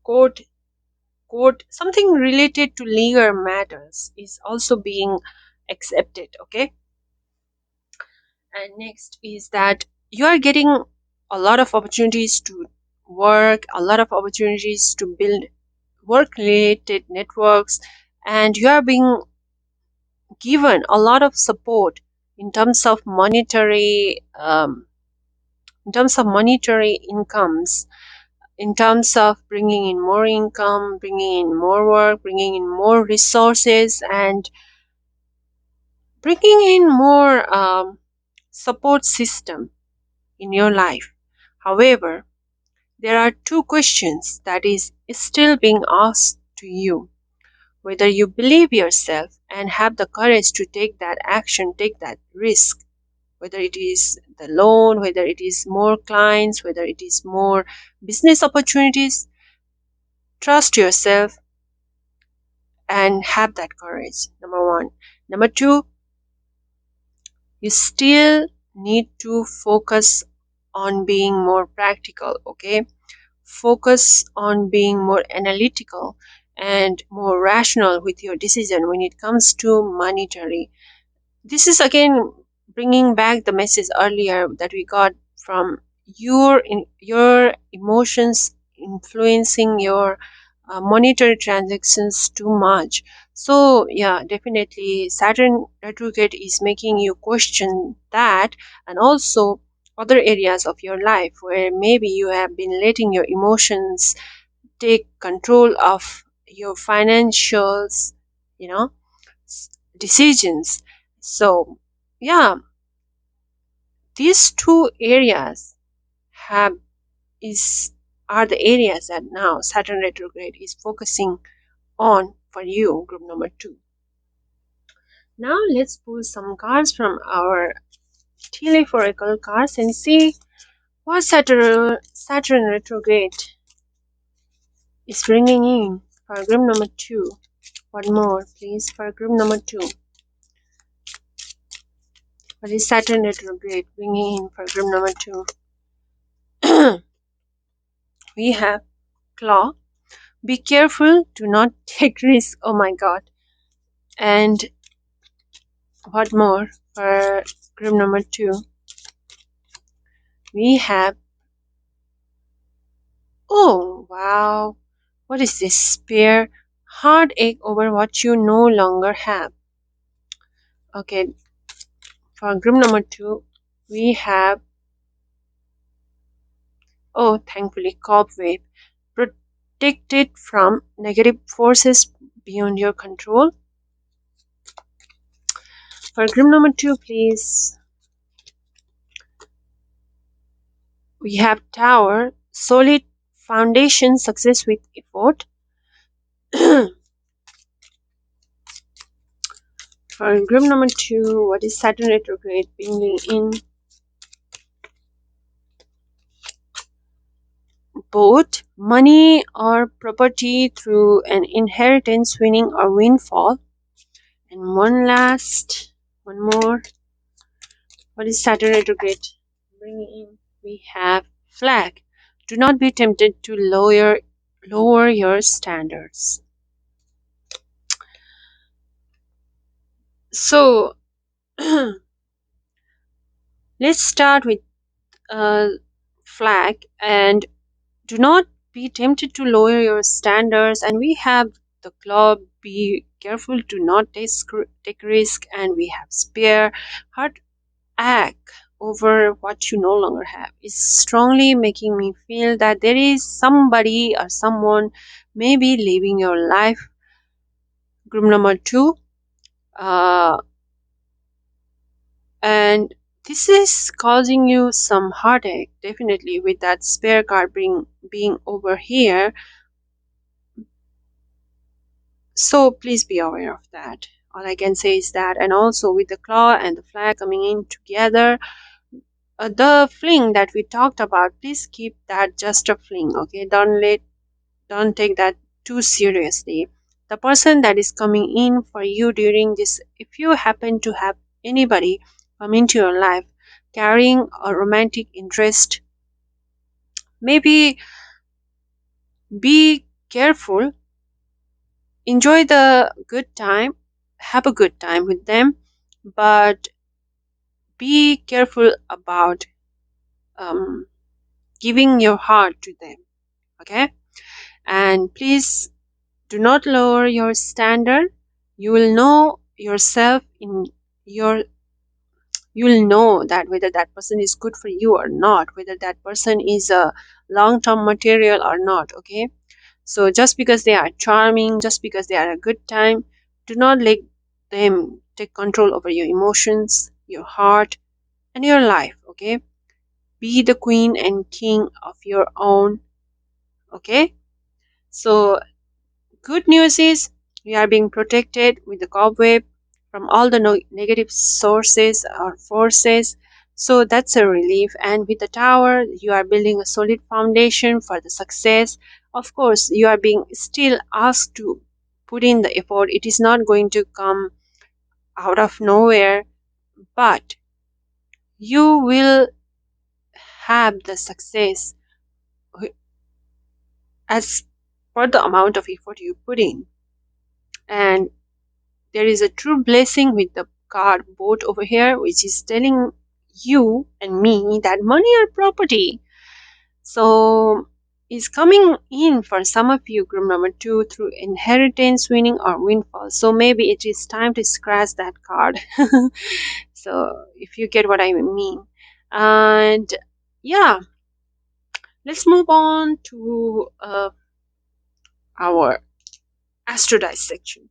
court something related to legal matters is also being accepted. Okay. And next is that you are getting a lot of opportunities to work, a lot of opportunities to build work related networks, and you are being given a lot of support in terms of monetary incomes, in terms of bringing in more income, bringing in more work, bringing in more resources, and bringing in more support system in your life. However, there are 2 questions that is still being asked to you: whether you believe yourself and have the courage to take that action, take that risk, whether it is the loan, whether it is more clients, whether it is more business opportunities. Trust yourself and have that courage, number 1. Number 2, you still need to focus on being more practical. Okay, focus on being more analytical and more rational with your decision when it comes to monetary. This is again bringing back the message earlier that we got from your emotions influencing your monetary transactions too much. So yeah, definitely Saturn retrograde is making you question that, and also other areas of your life where maybe you have been letting your emotions take control of your financials, you know, decisions. So yeah, these 2 areas have is are the areas that now Saturn retrograde is focusing on for you, group number 2. Now let's pull some cards from our telephorical cards and see what Saturn retrograde is bringing in for group number 2. One more, please, for group number 2. What is Saturn retrograde bringing in for group number 2? We have Claw. Be careful, do not take risks. Oh my god. And what more for group number 2? We have, oh wow, what is this? Spare heartache over what you no longer have. Okay, for group number 2, we have, oh, thankfully, cobweb. Protected from negative forces beyond your control. For group number 2, please. We have tower, solid foundation, success with effort. For group number 2, what is Saturn retrograde bringing in? Both money or property through an inheritance, winning or windfall. And one more. What is Saturn retrograde bringing in? We have flag. Do not be tempted to lower your standards. So let's start with flag, and do not be tempted to lower your standards. And we have the club, be careful to not take risk. And we have spear, heart ache over what you no longer have is strongly making me feel that there is somebody or someone maybe leaving your life. Group number 2, and this is causing you some heartache, definitely, with that spare card being over here. So please be aware of that. All I can say is that. And also with the claw and the flag coming in together, the fling that we talked about, please keep that just a fling, okay? Don't take that too seriously. The person that is coming in for you during this, if you happen to have anybody come into your life carrying a romantic interest, maybe be careful, enjoy the good time, have a good time with them, but be careful about giving your heart to them, okay? And please do not lower your standard. You will know yourself in your, you will know that whether that person is good for you or not, whether that person is a long-term material or not, okay? So just because they are charming, just because they are a good time, do not let them take control over your emotions, your heart, and your life, okay? Be the queen and king of your own, okay? So good news is we are being protected with the cobweb from all the negative sources or forces. So that's a relief. And with the tower, you are building a solid foundation for the success. Of course, you are being still asked to put in the effort. It is not going to come out of nowhere, but you will have the success as per the amount of effort you put in. And there is a true blessing with the card boat over here, which is telling you and me that money or property so is coming in for some of you, group number 2, through inheritance, winning or windfall. So maybe it is time to scratch that card. So if you get what I mean. And yeah, let's move on to our astro dissection.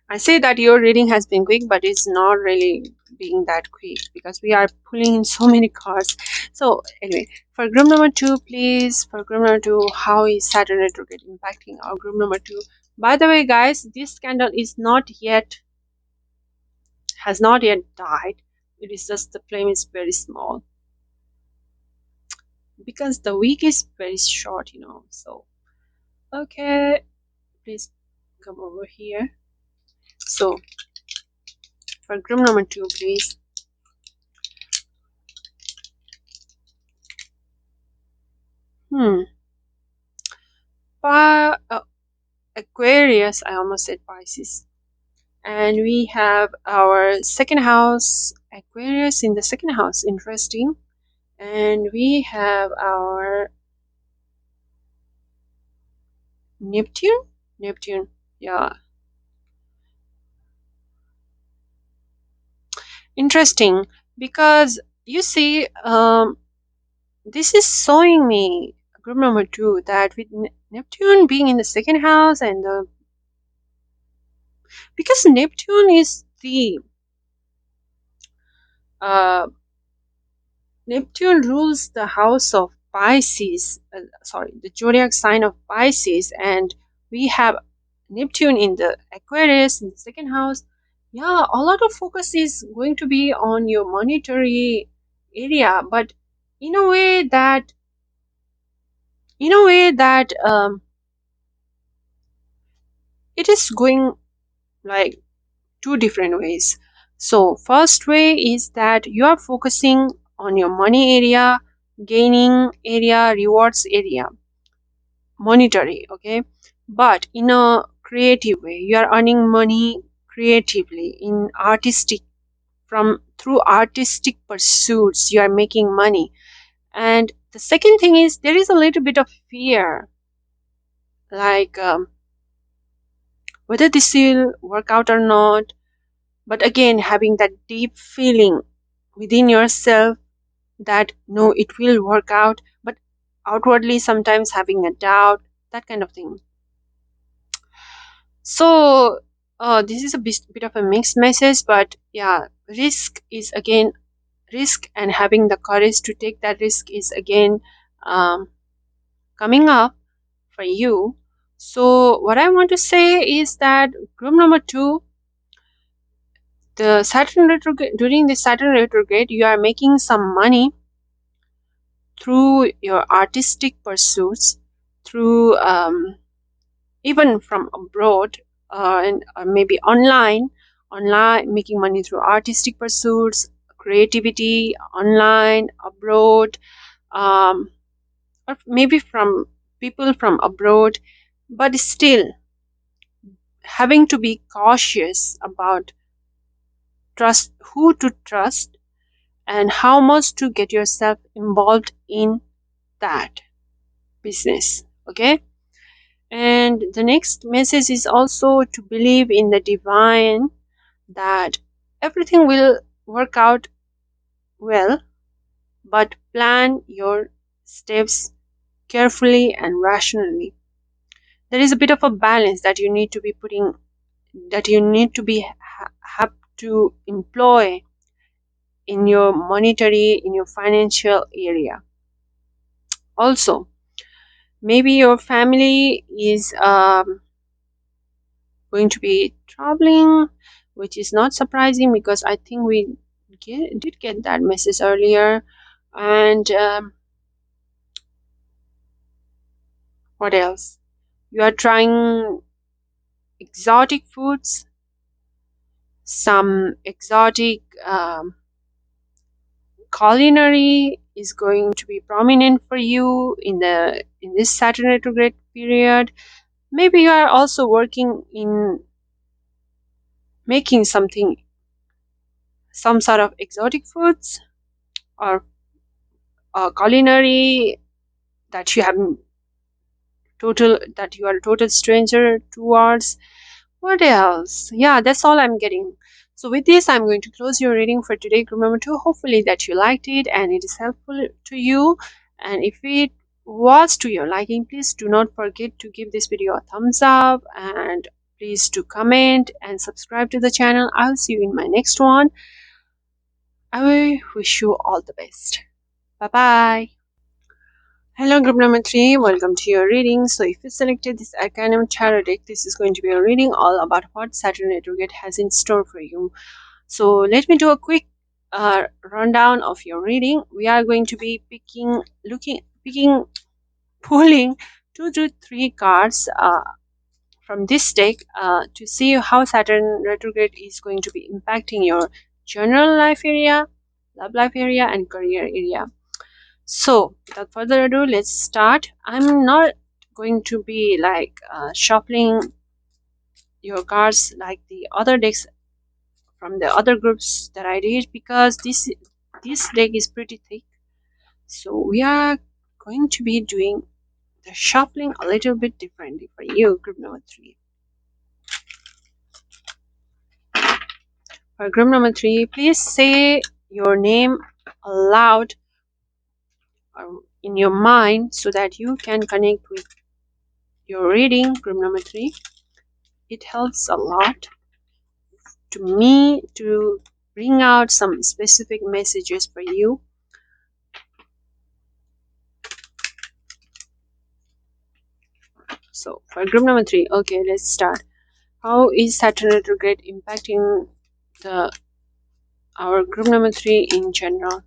I say that your reading has been quick, but it's not really being that quick because we are pulling in so many cards. So anyway, for group number 2, please, for group number 2, how is Saturn retrograde impacting our group number 2? By the way, guys, this candle is has not yet died. It is just the flame is very small because the week is very short, So okay, please come over here. So for group number 2, please. Aquarius, I almost said Pisces. And we have our second house, Aquarius in the second house, interesting. And we have our Neptune, yeah, interesting. Because you see, this is showing me group number 2 that with Neptune being in the second house and because Neptune is the uh, Neptune rules the house of Pisces, sorry, the zodiac sign of Pisces, and we have Neptune in the Aquarius in the second house. Yeah, a lot of focus is going to be on your monetary area, but in a way that it is going like two different ways. So first way is that you are focusing on your money area, gaining area, rewards area, monetary, okay, but in a creative way. You are earning money creatively in artistic, from through artistic pursuits you are making money. And the second thing is there is a little bit of fear, like whether this will work out or not. But again, having that deep feeling within yourself that no, it will work out, but outwardly sometimes having a doubt, that kind of thing. So this is a bit of a mixed message, but yeah, risk is again, risk and having the courage to take that risk is again coming up for you. So what I want to say is that group number 2, the Saturn retrograde, during the Saturn retrograde, you are making some money through your artistic pursuits, through even from abroad, and maybe online, making money through artistic pursuits, creativity, online, abroad, or maybe from people from abroad, but still having to be cautious about who to trust and how much to get yourself involved in that business, okay. And the next message is also to believe in the divine, that everything will work out well, but plan your steps carefully and rationally. There is a bit of a balance that you need to be putting, that you need to be have to employ in your monetary, in your financial area. Also, maybe your family is going to be traveling, which is not surprising because I think we did get that message earlier. And what else? You are trying exotic foods, some exotic culinary is going to be prominent for you in this Saturn retrograde period. Maybe you are also working in making some sort of exotic foods or culinary that you have that you are a total stranger towards. What else? Yeah, that's all I'm getting. So with this, I'm going to close your reading for today. Remember to hopefully that you liked it and it is helpful to you. And if it was to your liking, please do not forget to give this video a thumbs up, and please to comment and subscribe to the channel. I'll see you in my next one. I wish you all the best. Bye bye. Hello, group number 3. Welcome to your reading. So if you selected this Arcanum Tarot deck, this is going to be a reading all about what Saturn retrograde has in store for you. So let me do a quick rundown of your reading. We are going to be pulling 2 to 3 cards from this deck to see how Saturn retrograde is going to be impacting your general life area, love life area, and career area. So without further ado, let's start. I'm not going to be like shuffling your cards like the other decks from the other groups that I did, because this deck is pretty thick. So we are going to be doing the shuffling a little bit differently for you, group number 3. For group number 3, please say your name aloud in your mind so that you can connect with your reading, group number 3. It helps a lot to me to bring out some specific messages for you. So for group number 3, okay, let's start. How is Saturn retrograde impacting our group number 3 in general?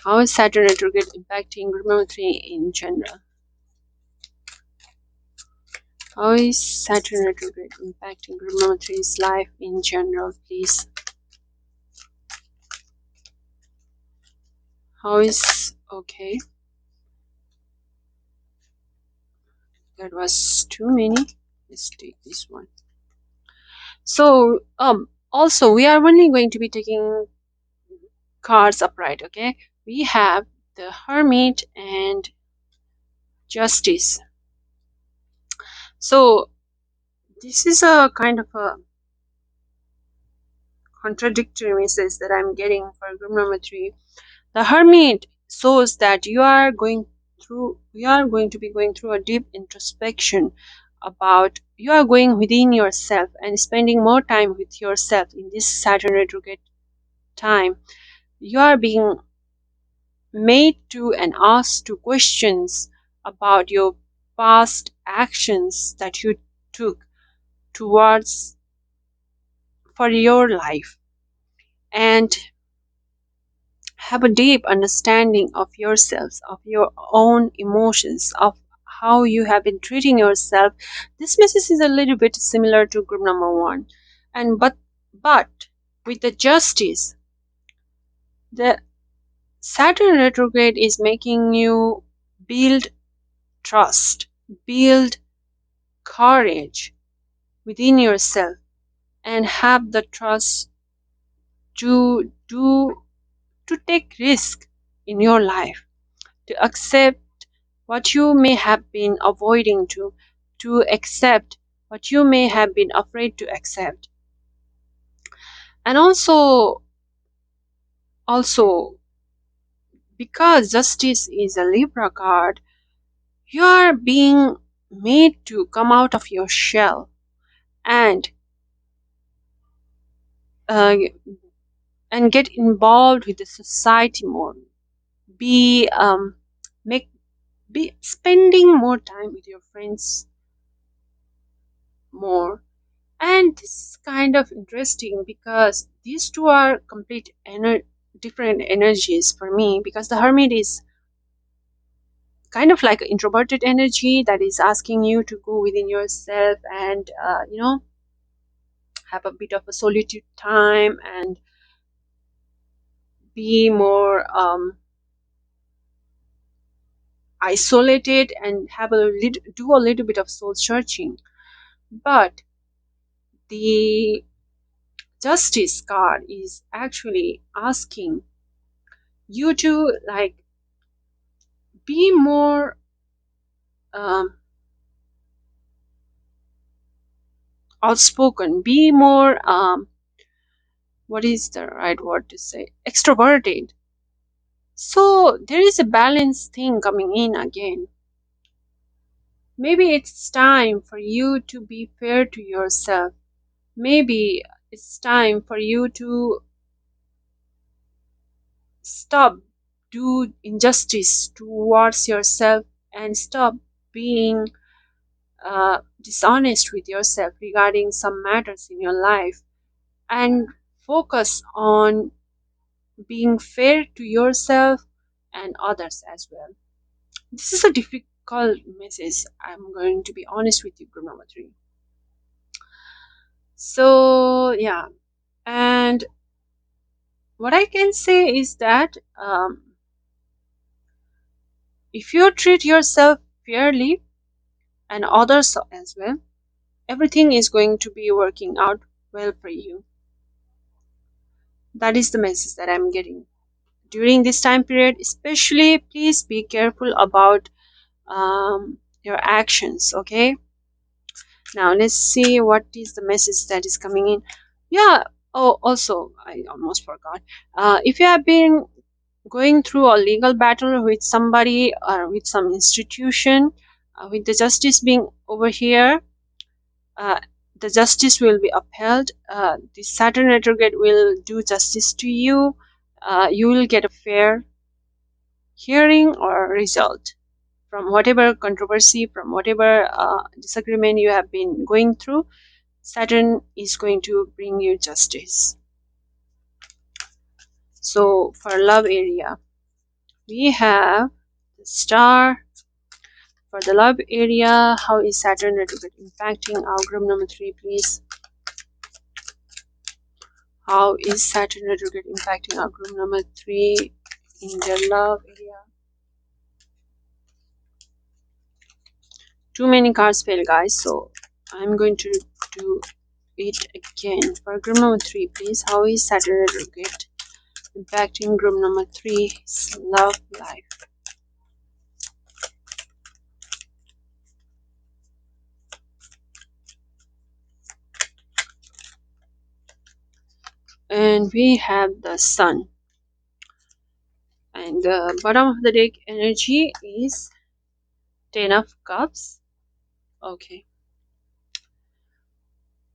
How is Saturn retrograde impacting group number 3 in general? How is Saturn retrograde impacting group number 3's life in general, please? How is... okay. That was too many. Let's take this one. So, also, we are only going to be taking cards upright, okay? We have the Hermit and Justice. So, this is a kind of a contradictory message that I'm getting for group number 3. The Hermit shows that you are going to be going through a deep introspection about, you are going within yourself and spending more time with yourself in this Saturn retrograde time. You are being made to and asked to questions about your past actions that you took towards for your life, and have a deep understanding of yourselves, of your own emotions, of how you have been treating yourself. This message is a little bit similar to group number 1, and but with the Justice, the Saturn retrograde is making you build trust, build courage within yourself, and have the trust to take risk in your life, to accept what you may have been avoiding, to accept what you may have been afraid to accept. And also because Justice is a Libra card, you are being made to come out of your shell and get involved with the society more. Be spending more time with your friends more. And this is kind of interesting because these two are complete different energies for me, because the Hermit is kind of like an introverted energy that is asking you to go within yourself and have a bit of a solitude time and be more isolated and do a little bit of soul searching. But the Justice card is actually asking you to like be more outspoken, be more what is the right word to say, extroverted. So there is a balance thing coming in again. Maybe it's time for you to be fair to yourself. Maybe it's time for you to stop do injustice towards yourself and stop being dishonest with yourself regarding some matters in your life, and focus on being fair to yourself and others as well. This is a difficult message, I'm going to be honest with you, group number 3. So yeah, and what I can say is that if you treat yourself fairly, and others as well. Everything is going to be working out well for you. That is the message that I'm getting. During this time period, especially, please be careful about your actions, okay? Now let's see what is the message that is coming in. Yeah. Oh, also, I almost forgot. If you have been going through a legal battle with somebody or with some institution, with the justice being over here, uh, the justice will be upheld. The Saturn retrograde will do justice to you. You will get a fair hearing or result from whatever controversy, from whatever disagreement you have been going through. Saturn is going to bring you justice. So for love area, we have the star. For the love area, how is Saturn retrograde impacting our group number 3, please? How is Saturn retrograde impacting our group number 3 in the love area? Too many cards fell, guys, so I'm going to do it again. For group number 3, please, how is Saturn retrograde impacting group number 3's love life? And we have the sun, and the bottom of the deck energy is 10 of cups. Okay,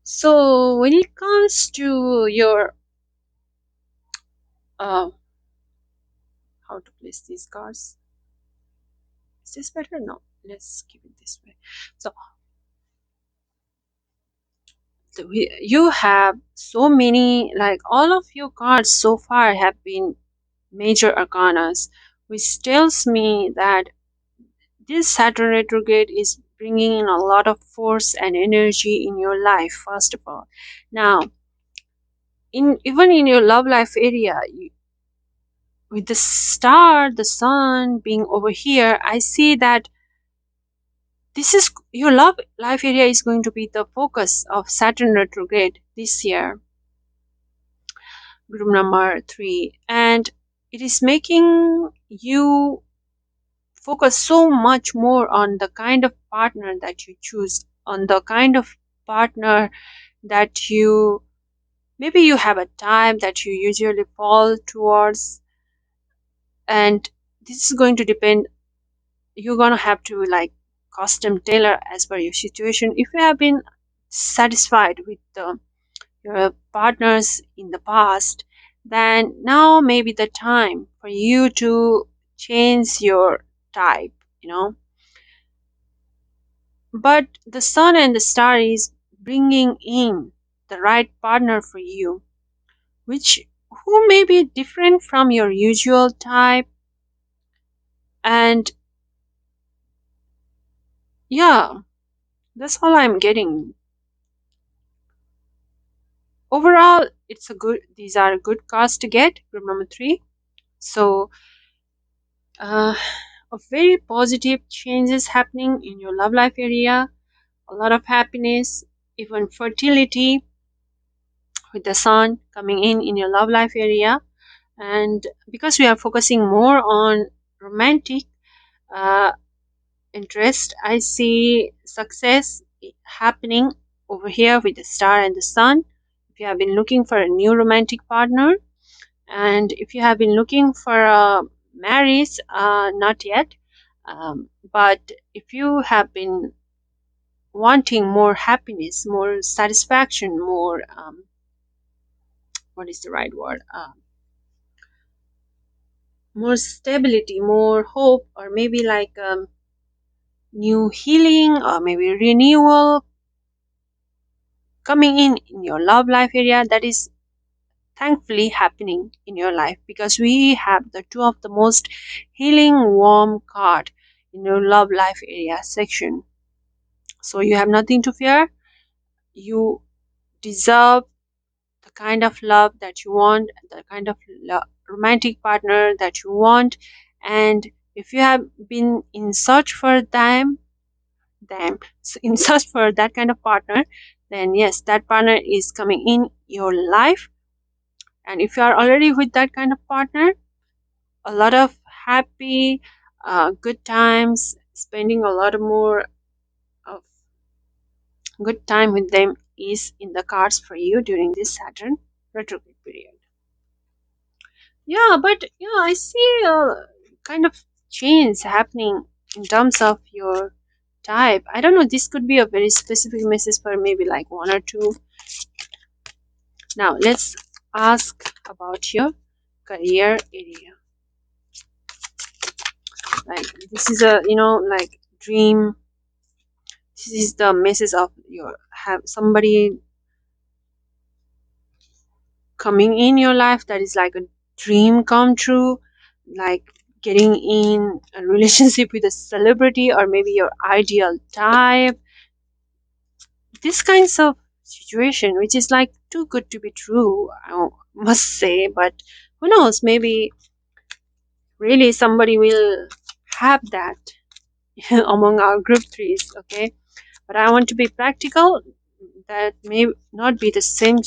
so when it comes to your how to place these cards, is this better? No, let's keep it this way. So you have so many, like all of your cards so far have been major arcanas, which tells me that this Saturn retrograde is bringing in a lot of force and energy in your life, first of all. Now, even in your love life area, with the star, the sun being over here, I see that this is your love life area is going to be the focus of Saturn retrograde this year, group number 3, and it is making you focus so much more on the kind of partner that you choose, on the kind of partner that you, maybe you have a type that you usually fall towards, and this is going to depend. You're gonna have to like custom tailor as per your situation. If you have been satisfied with your partners in the past, then now may be the time for you to change your type, you know. But the sun and the star is bringing in the right partner for you, which who may be different from your usual type. And yeah, that's all I'm getting. Overall, it's a good, these are good cards to get, group number 3. So a very positive changes happening in your love life area, a lot of happiness, even fertility with the sun coming in your love life area. And because we are focusing more on romantic uh, interest, I see success happening over here with the star and the sun. If you have been looking for a new romantic partner, and if you have been looking for a marriage, not yet, but if you have been wanting more happiness, more satisfaction, more what is the right word, more stability, more hope, or maybe like new healing or maybe renewal coming in your love life area, that is thankfully happening in your life, because we have the two of the most healing warm card in your love life area section. So you have nothing to fear. You deserve the kind of love that you want, the kind of romantic partner that you want, and If you have been in search for in search for that kind of partner, then yes, that partner is coming in your life. And if you are already with that kind of partner, a lot of happy, good times, spending a lot more of good time with them is in the cards for you during this Saturn retrograde period. Yeah, but yeah, I see a kind of change happening in terms of your type. I don't know, this could be a very specific message for maybe like one or two. Now let's ask about your career area. Like this is a, you know, like dream. This is the message of your have somebody coming in your life that is like a dream come true, like getting in a relationship with a celebrity or maybe your ideal type. This kinds of situation which is like too good to be true, I must say. But who knows, maybe really somebody will have that among our group threes. Okay, but I want to be practical. That may not be the same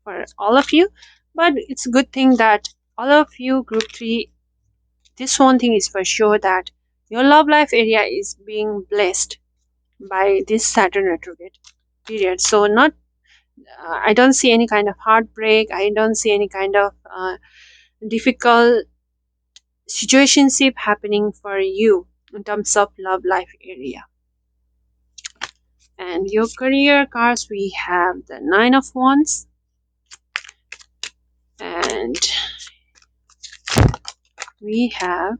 for all of you, but it's a good thing that all of you group 3, this one thing is for sure, that your love life area is being blessed by this Saturn retrograde period. So not I don't see any kind of heartbreak, I don't see any kind of difficult situationship happening for you in terms of love life area. And your career cards, we have the 9 of Wands, and we have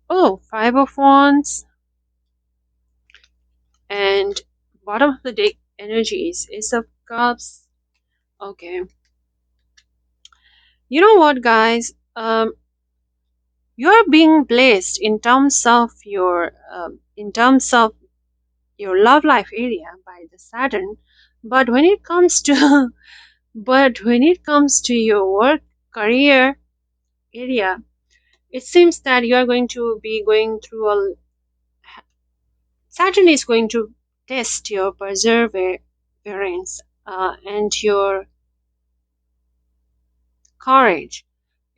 5 of Wands, and bottom of the deck energy is Ace of Cups. Okay, you know what, guys, you're being blessed in terms of your love life area by the Saturn, but when it comes to but when it comes to your work career area, it seems that you are going to be going through a Saturn is going to test your perseverance and your courage.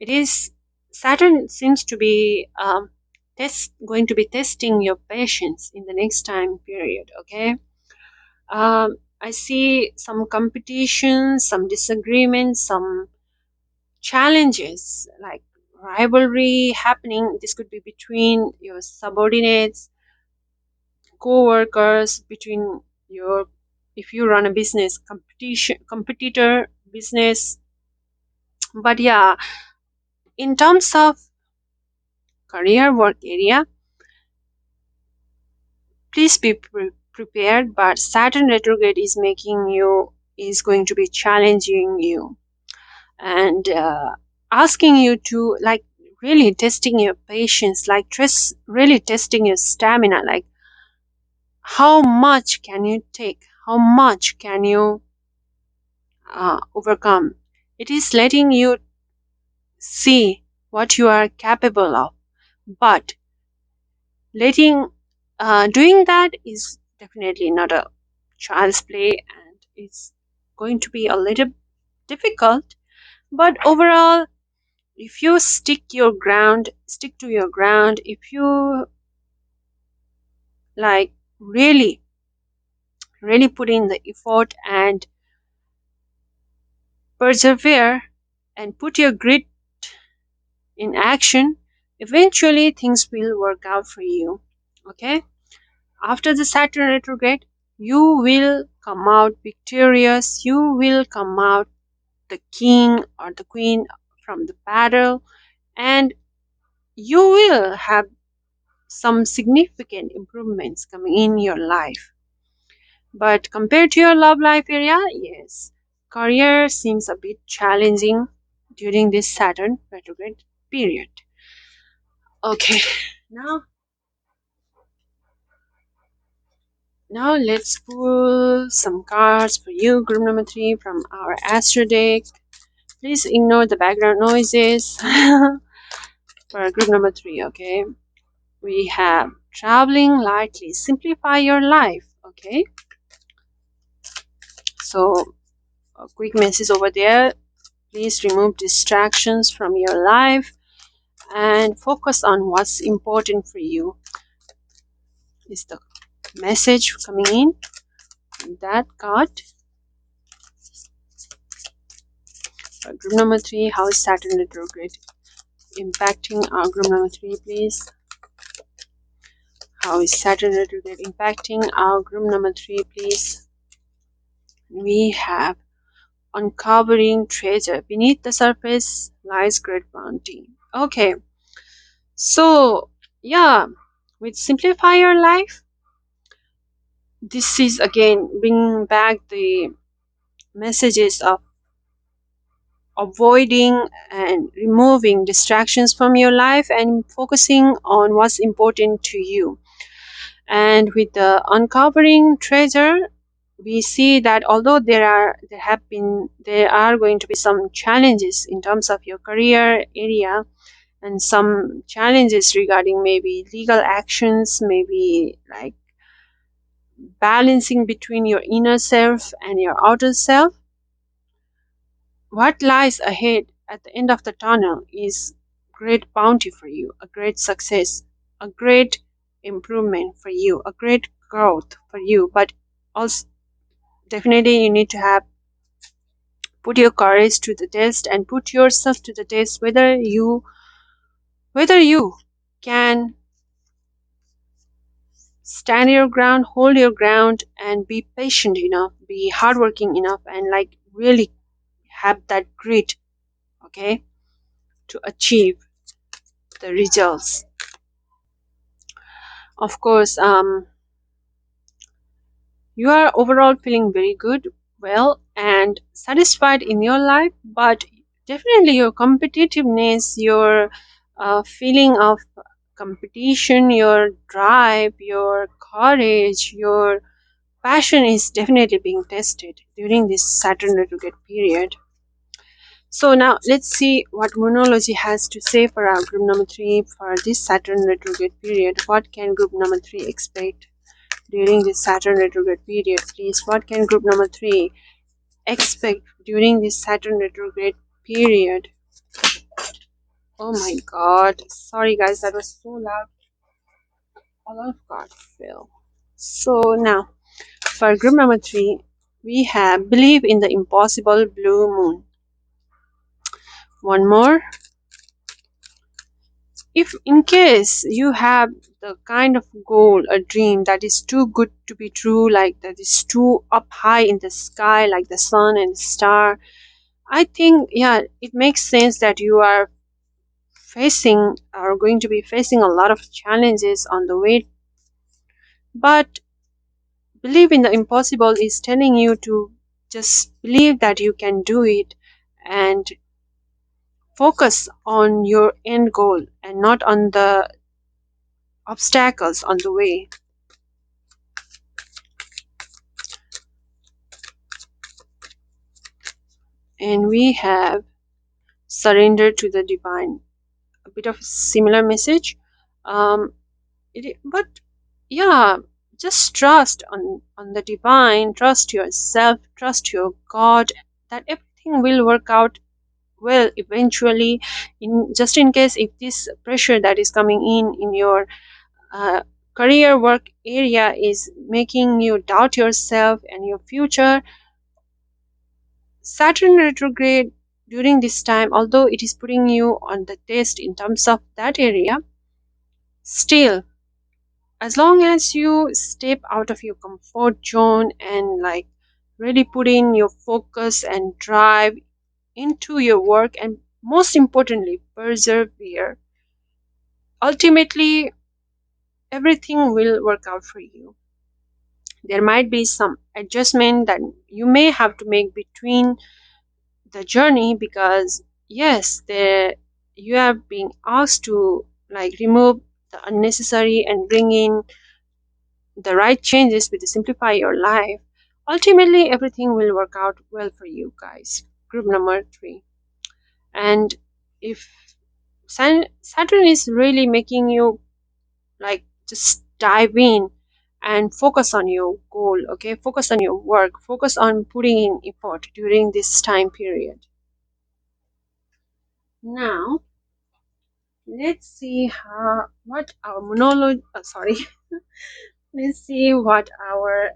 It is Saturn seems to be going to be testing your patience in the next time period. Okay, I see some competition, some disagreements, some challenges like rivalry happening. This could be between your subordinates, co-workers, between your, if you run a business, competitor business. But yeah, in terms of career work area, please be prepared. But Saturn retrograde is going to be challenging you and asking you to, like, really testing your patience, like really testing your stamina, like how much can you take, how much can you overcome. It is letting you see what you are capable of, but doing that is definitely not a child's play, and it's going to be a little difficult. But overall, if you stick to your ground, if you like really put in the effort and persevere and put your grit in action, eventually things will work out for you. Okay, after the Saturn retrograde, you will come out victorious, you will come out the king or the queen from the battle, and you will have some significant improvements coming in your life. But compared to your love life area, yes, career seems a bit challenging during this Saturn retrograde period. Okay, now let's pull some cards for you, group number 3, from our Astro deck. Please ignore the background noises. For group number 3, okay, we have traveling lightly, simplify your life. Okay, so a quick message over there: please remove distractions from your life and focus on what's important for you. Is the message coming in that card. For group number 3, how is Saturn retrograde impacting our group number 3, please? How is Saturn retrograde impacting our group number 3, please? We have uncovering treasure. Beneath the surface lies great bounty. Okay, so yeah, with simplify your life, this is again bringing back the messages of avoiding and removing distractions from your life and focusing on what's important to you. And with the uncovering treasure, we see that although there are going to be some challenges in terms of your career area, and some challenges regarding maybe legal actions, maybe like balancing between your inner self and your outer self, what lies ahead at the end of the tunnel is great bounty for you, a great success, a great improvement for you, a great growth for you. But also definitely you need to have put your courage to the test and put yourself to the test whether you can stand your ground, hold your ground, and be patient enough, be hardworking enough, and like really have that grit, okay, to achieve the results. Of course, you are overall feeling very good, well, and satisfied in your life, but definitely your competitiveness, your feeling of competition, your drive, your courage, your passion is definitely being tested during this Saturn retrograde period. So now let's see what Moonology has to say for our group number 3 for this Saturn retrograde period. What can group number 3 expect during this Saturn retrograde period, please? What can group number 3 expect during this Saturn retrograde period? Oh my god. Sorry guys, that was so loud. A lot of cards fell. So now, for group number 3, we have believe in the impossible blue moon. One more. If in case you have the kind of goal, a dream that is too good to be true, like that is too up high in the sky, like the sun and star, I think, yeah, it makes sense that you are going to be facing a lot of challenges on the way. But believe in the impossible is telling you to just believe that you can do it and focus on your end goal and not on the obstacles on the way. And we have surrender to the divine, a bit of a similar message, but yeah, just trust on the divine, trust yourself, trust your God, that everything will work out well eventually. In case if this pressure that is coming in your uh, career work area is making you doubt yourself and your future, Saturn retrograde during this time, although it is putting you on the test in terms of that area, still, as long as you step out of your comfort zone and like really put in your focus and drive into your work, and most importantly persevere, ultimately everything will work out for you. There might be some adjustment that you may have to make between the journey, because yes, there you are being asked to like remove the unnecessary and bring in the right changes with the simplify your life. Ultimately everything will work out well for you guys, group number 3. And if Saturn is really making you like just dive in and focus on your goal, okay? Focus on your work, focus on putting in effort during this time period. Now let's see what our monologue sorry let's see what our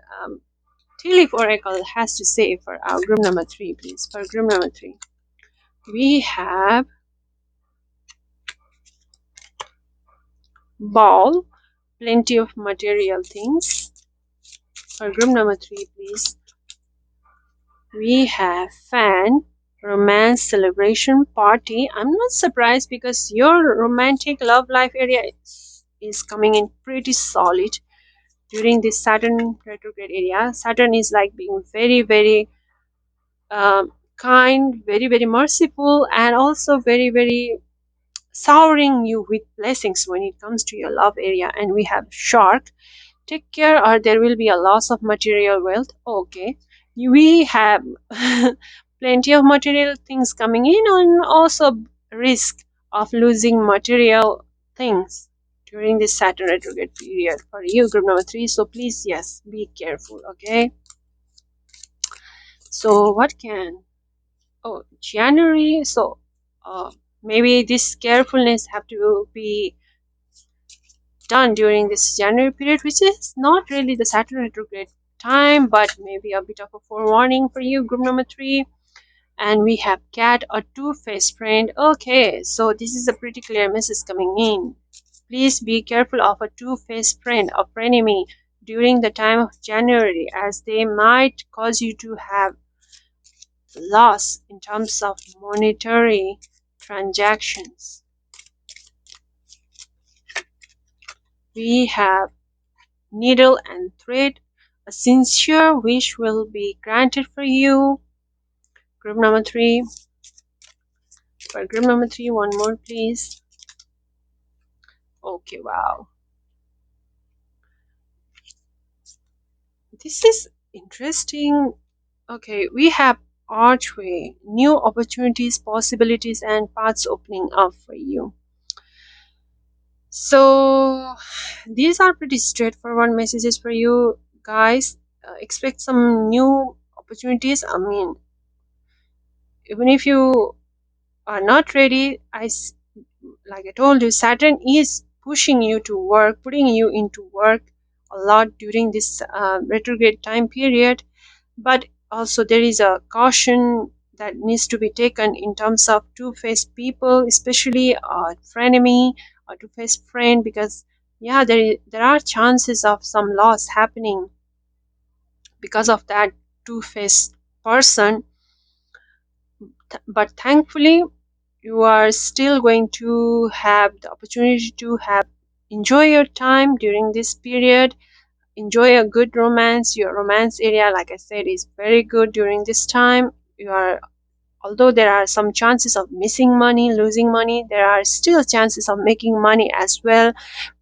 tea leaf oracle has to say for our group number 3, please. For group number 3 we have ball, plenty of material things. For group number 3, please, we have fan, romance, celebration, party. I'm not surprised because your romantic love life area is coming in pretty solid during this Saturn retrograde area. Saturn is like being very, very kind, very, very merciful, and also very, very showering you with blessings when it comes to your love area. And we have shark, take care or there will be a loss of material wealth. Okay, we have plenty of material things coming in, and also risk of losing material things during this Saturn retrograde period for you, group number 3. So please, yes, be careful, okay? So what can, oh, January, so maybe this carefulness have to be done during this January period, which is not really the Saturn retrograde time, but maybe a bit of a forewarning for you, group number 3. And we have cat, a two-faced friend. Okay, so this is a pretty clear message coming in. Please be careful of a two-faced friend, a frenemy, during the time of January, as they might cause you to have loss in terms of monetary transactions. We have needle and thread. A sincere wish will be granted for you. Group number 3. For group number 3, one more, please. Okay, wow. This is interesting. Okay, we have archway, new opportunities, possibilities, and paths opening up for you. So these are pretty straightforward messages for you guys. Expect some new opportunities. I mean, even if you are not ready, like I told you, Saturn is pushing you to work, putting you into work a lot during this retrograde time period. But also there is a caution that needs to be taken in terms of two-faced people, especially a frenemy, a two-faced friend, because yeah, there are chances of some loss happening because of that two-faced person. But thankfully you are still going to have the opportunity to have enjoy your time during this period. Enjoy a good romance. Your romance area, like I said, is very good during this time. You are, although there are some chances of missing money, losing money, there are still chances of making money as well.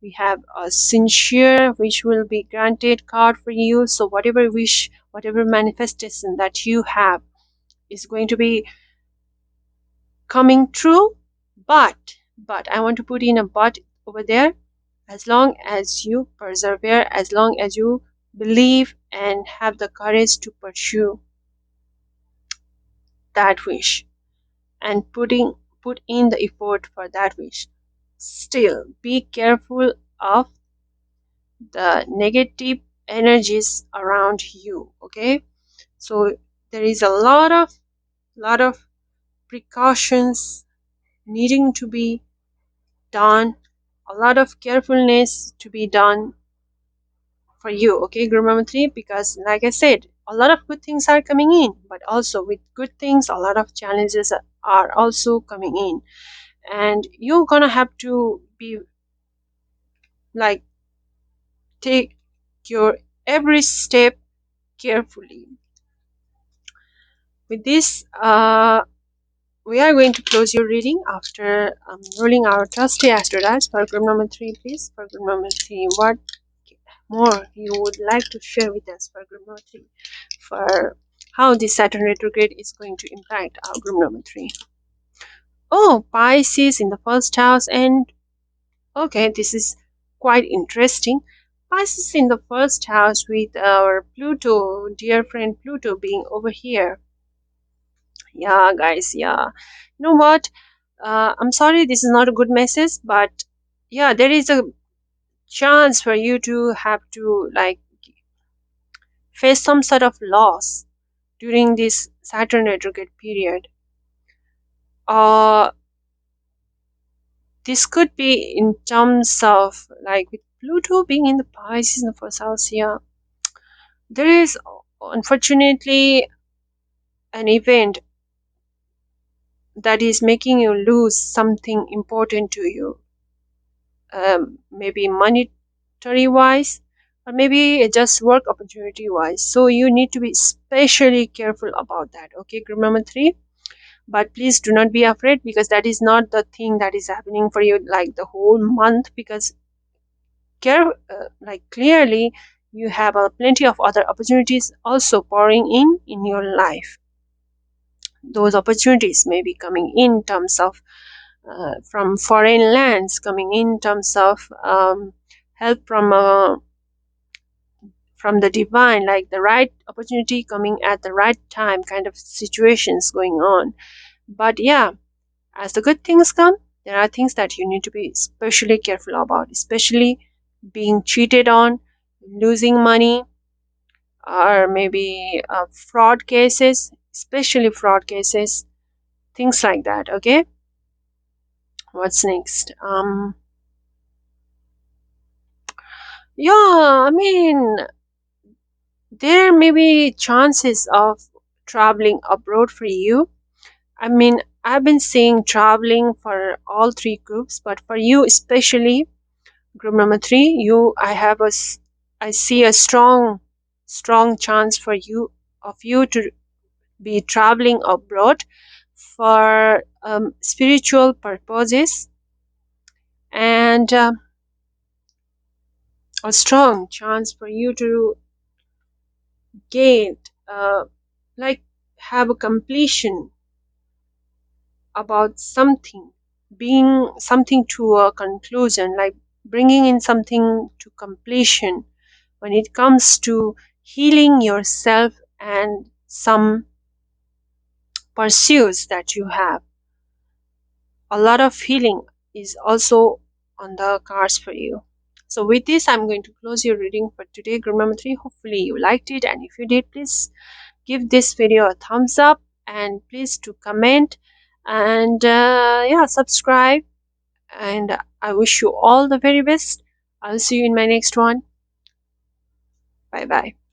We have a sincere wish will be granted card for you. So whatever wish, whatever manifestation that you have is going to be coming true. But I want to put in a but over there. As long as you persevere, as long as you believe and have the courage to pursue that wish and put in the effort for that wish, still be careful of the negative energies around you, okay? So there is a lot of precautions needing to be done, a lot of carefulness to be done for you, okay, group number 3, because like I said, a lot of good things are coming in, but also with good things a lot of challenges are also coming in, and you're gonna have to be like take your every step carefully. With this we are going to close your reading after rolling our trusty astro dice. For group number 3, please. For group number 3, what more you would like to share with us for group number 3, for how this Saturn retrograde is going to impact our group number 3? Oh, Pisces in the first house. And okay, this is quite interesting. Pisces in the first house with our Pluto, dear friend Pluto, being over here. Yeah, guys, yeah. You know what? I'm sorry, this is not a good message, but yeah, there is a chance for you to have to like face some sort of loss during this Saturn retrograde period. Uh, this could be in terms of like with Pluto being in the Pisces in the first house here. There is unfortunately an event that is making you lose something important to you, maybe monetary wise, or maybe just work opportunity wise. So you need to be especially careful about that. Okay, group number three. But please do not be afraid, because that is not the thing that is happening for you like the whole month, because like clearly you have plenty of other opportunities also pouring in your life. Those opportunities may be coming in terms of from foreign lands, coming in terms of help from the divine, like the right opportunity coming at the right time kind of situations going on. But yeah, as the good things come, there are things that you need to be especially careful about, especially being cheated on, losing money, or maybe fraud cases, especially fraud cases, things like that. Okay, what's next? Yeah, I mean, there may be chances of traveling abroad for you. I mean, I've been seeing traveling for all three groups, but for you especially, group number three, I see a strong chance for you to be traveling abroad for spiritual purposes, and a strong chance for you to gain, uh, like, have a completion about something, being something to a conclusion, like bringing in something to completion when it comes to healing yourself and some pursuits that you have. A lot of healing is also on the cards for you. So with this, I'm going to close your reading for today, group number three. Hopefully you liked it, and if you did, please give this video a thumbs up, and please to comment, and yeah, subscribe. And I wish you all the very best. I'll see you in my next one. Bye bye.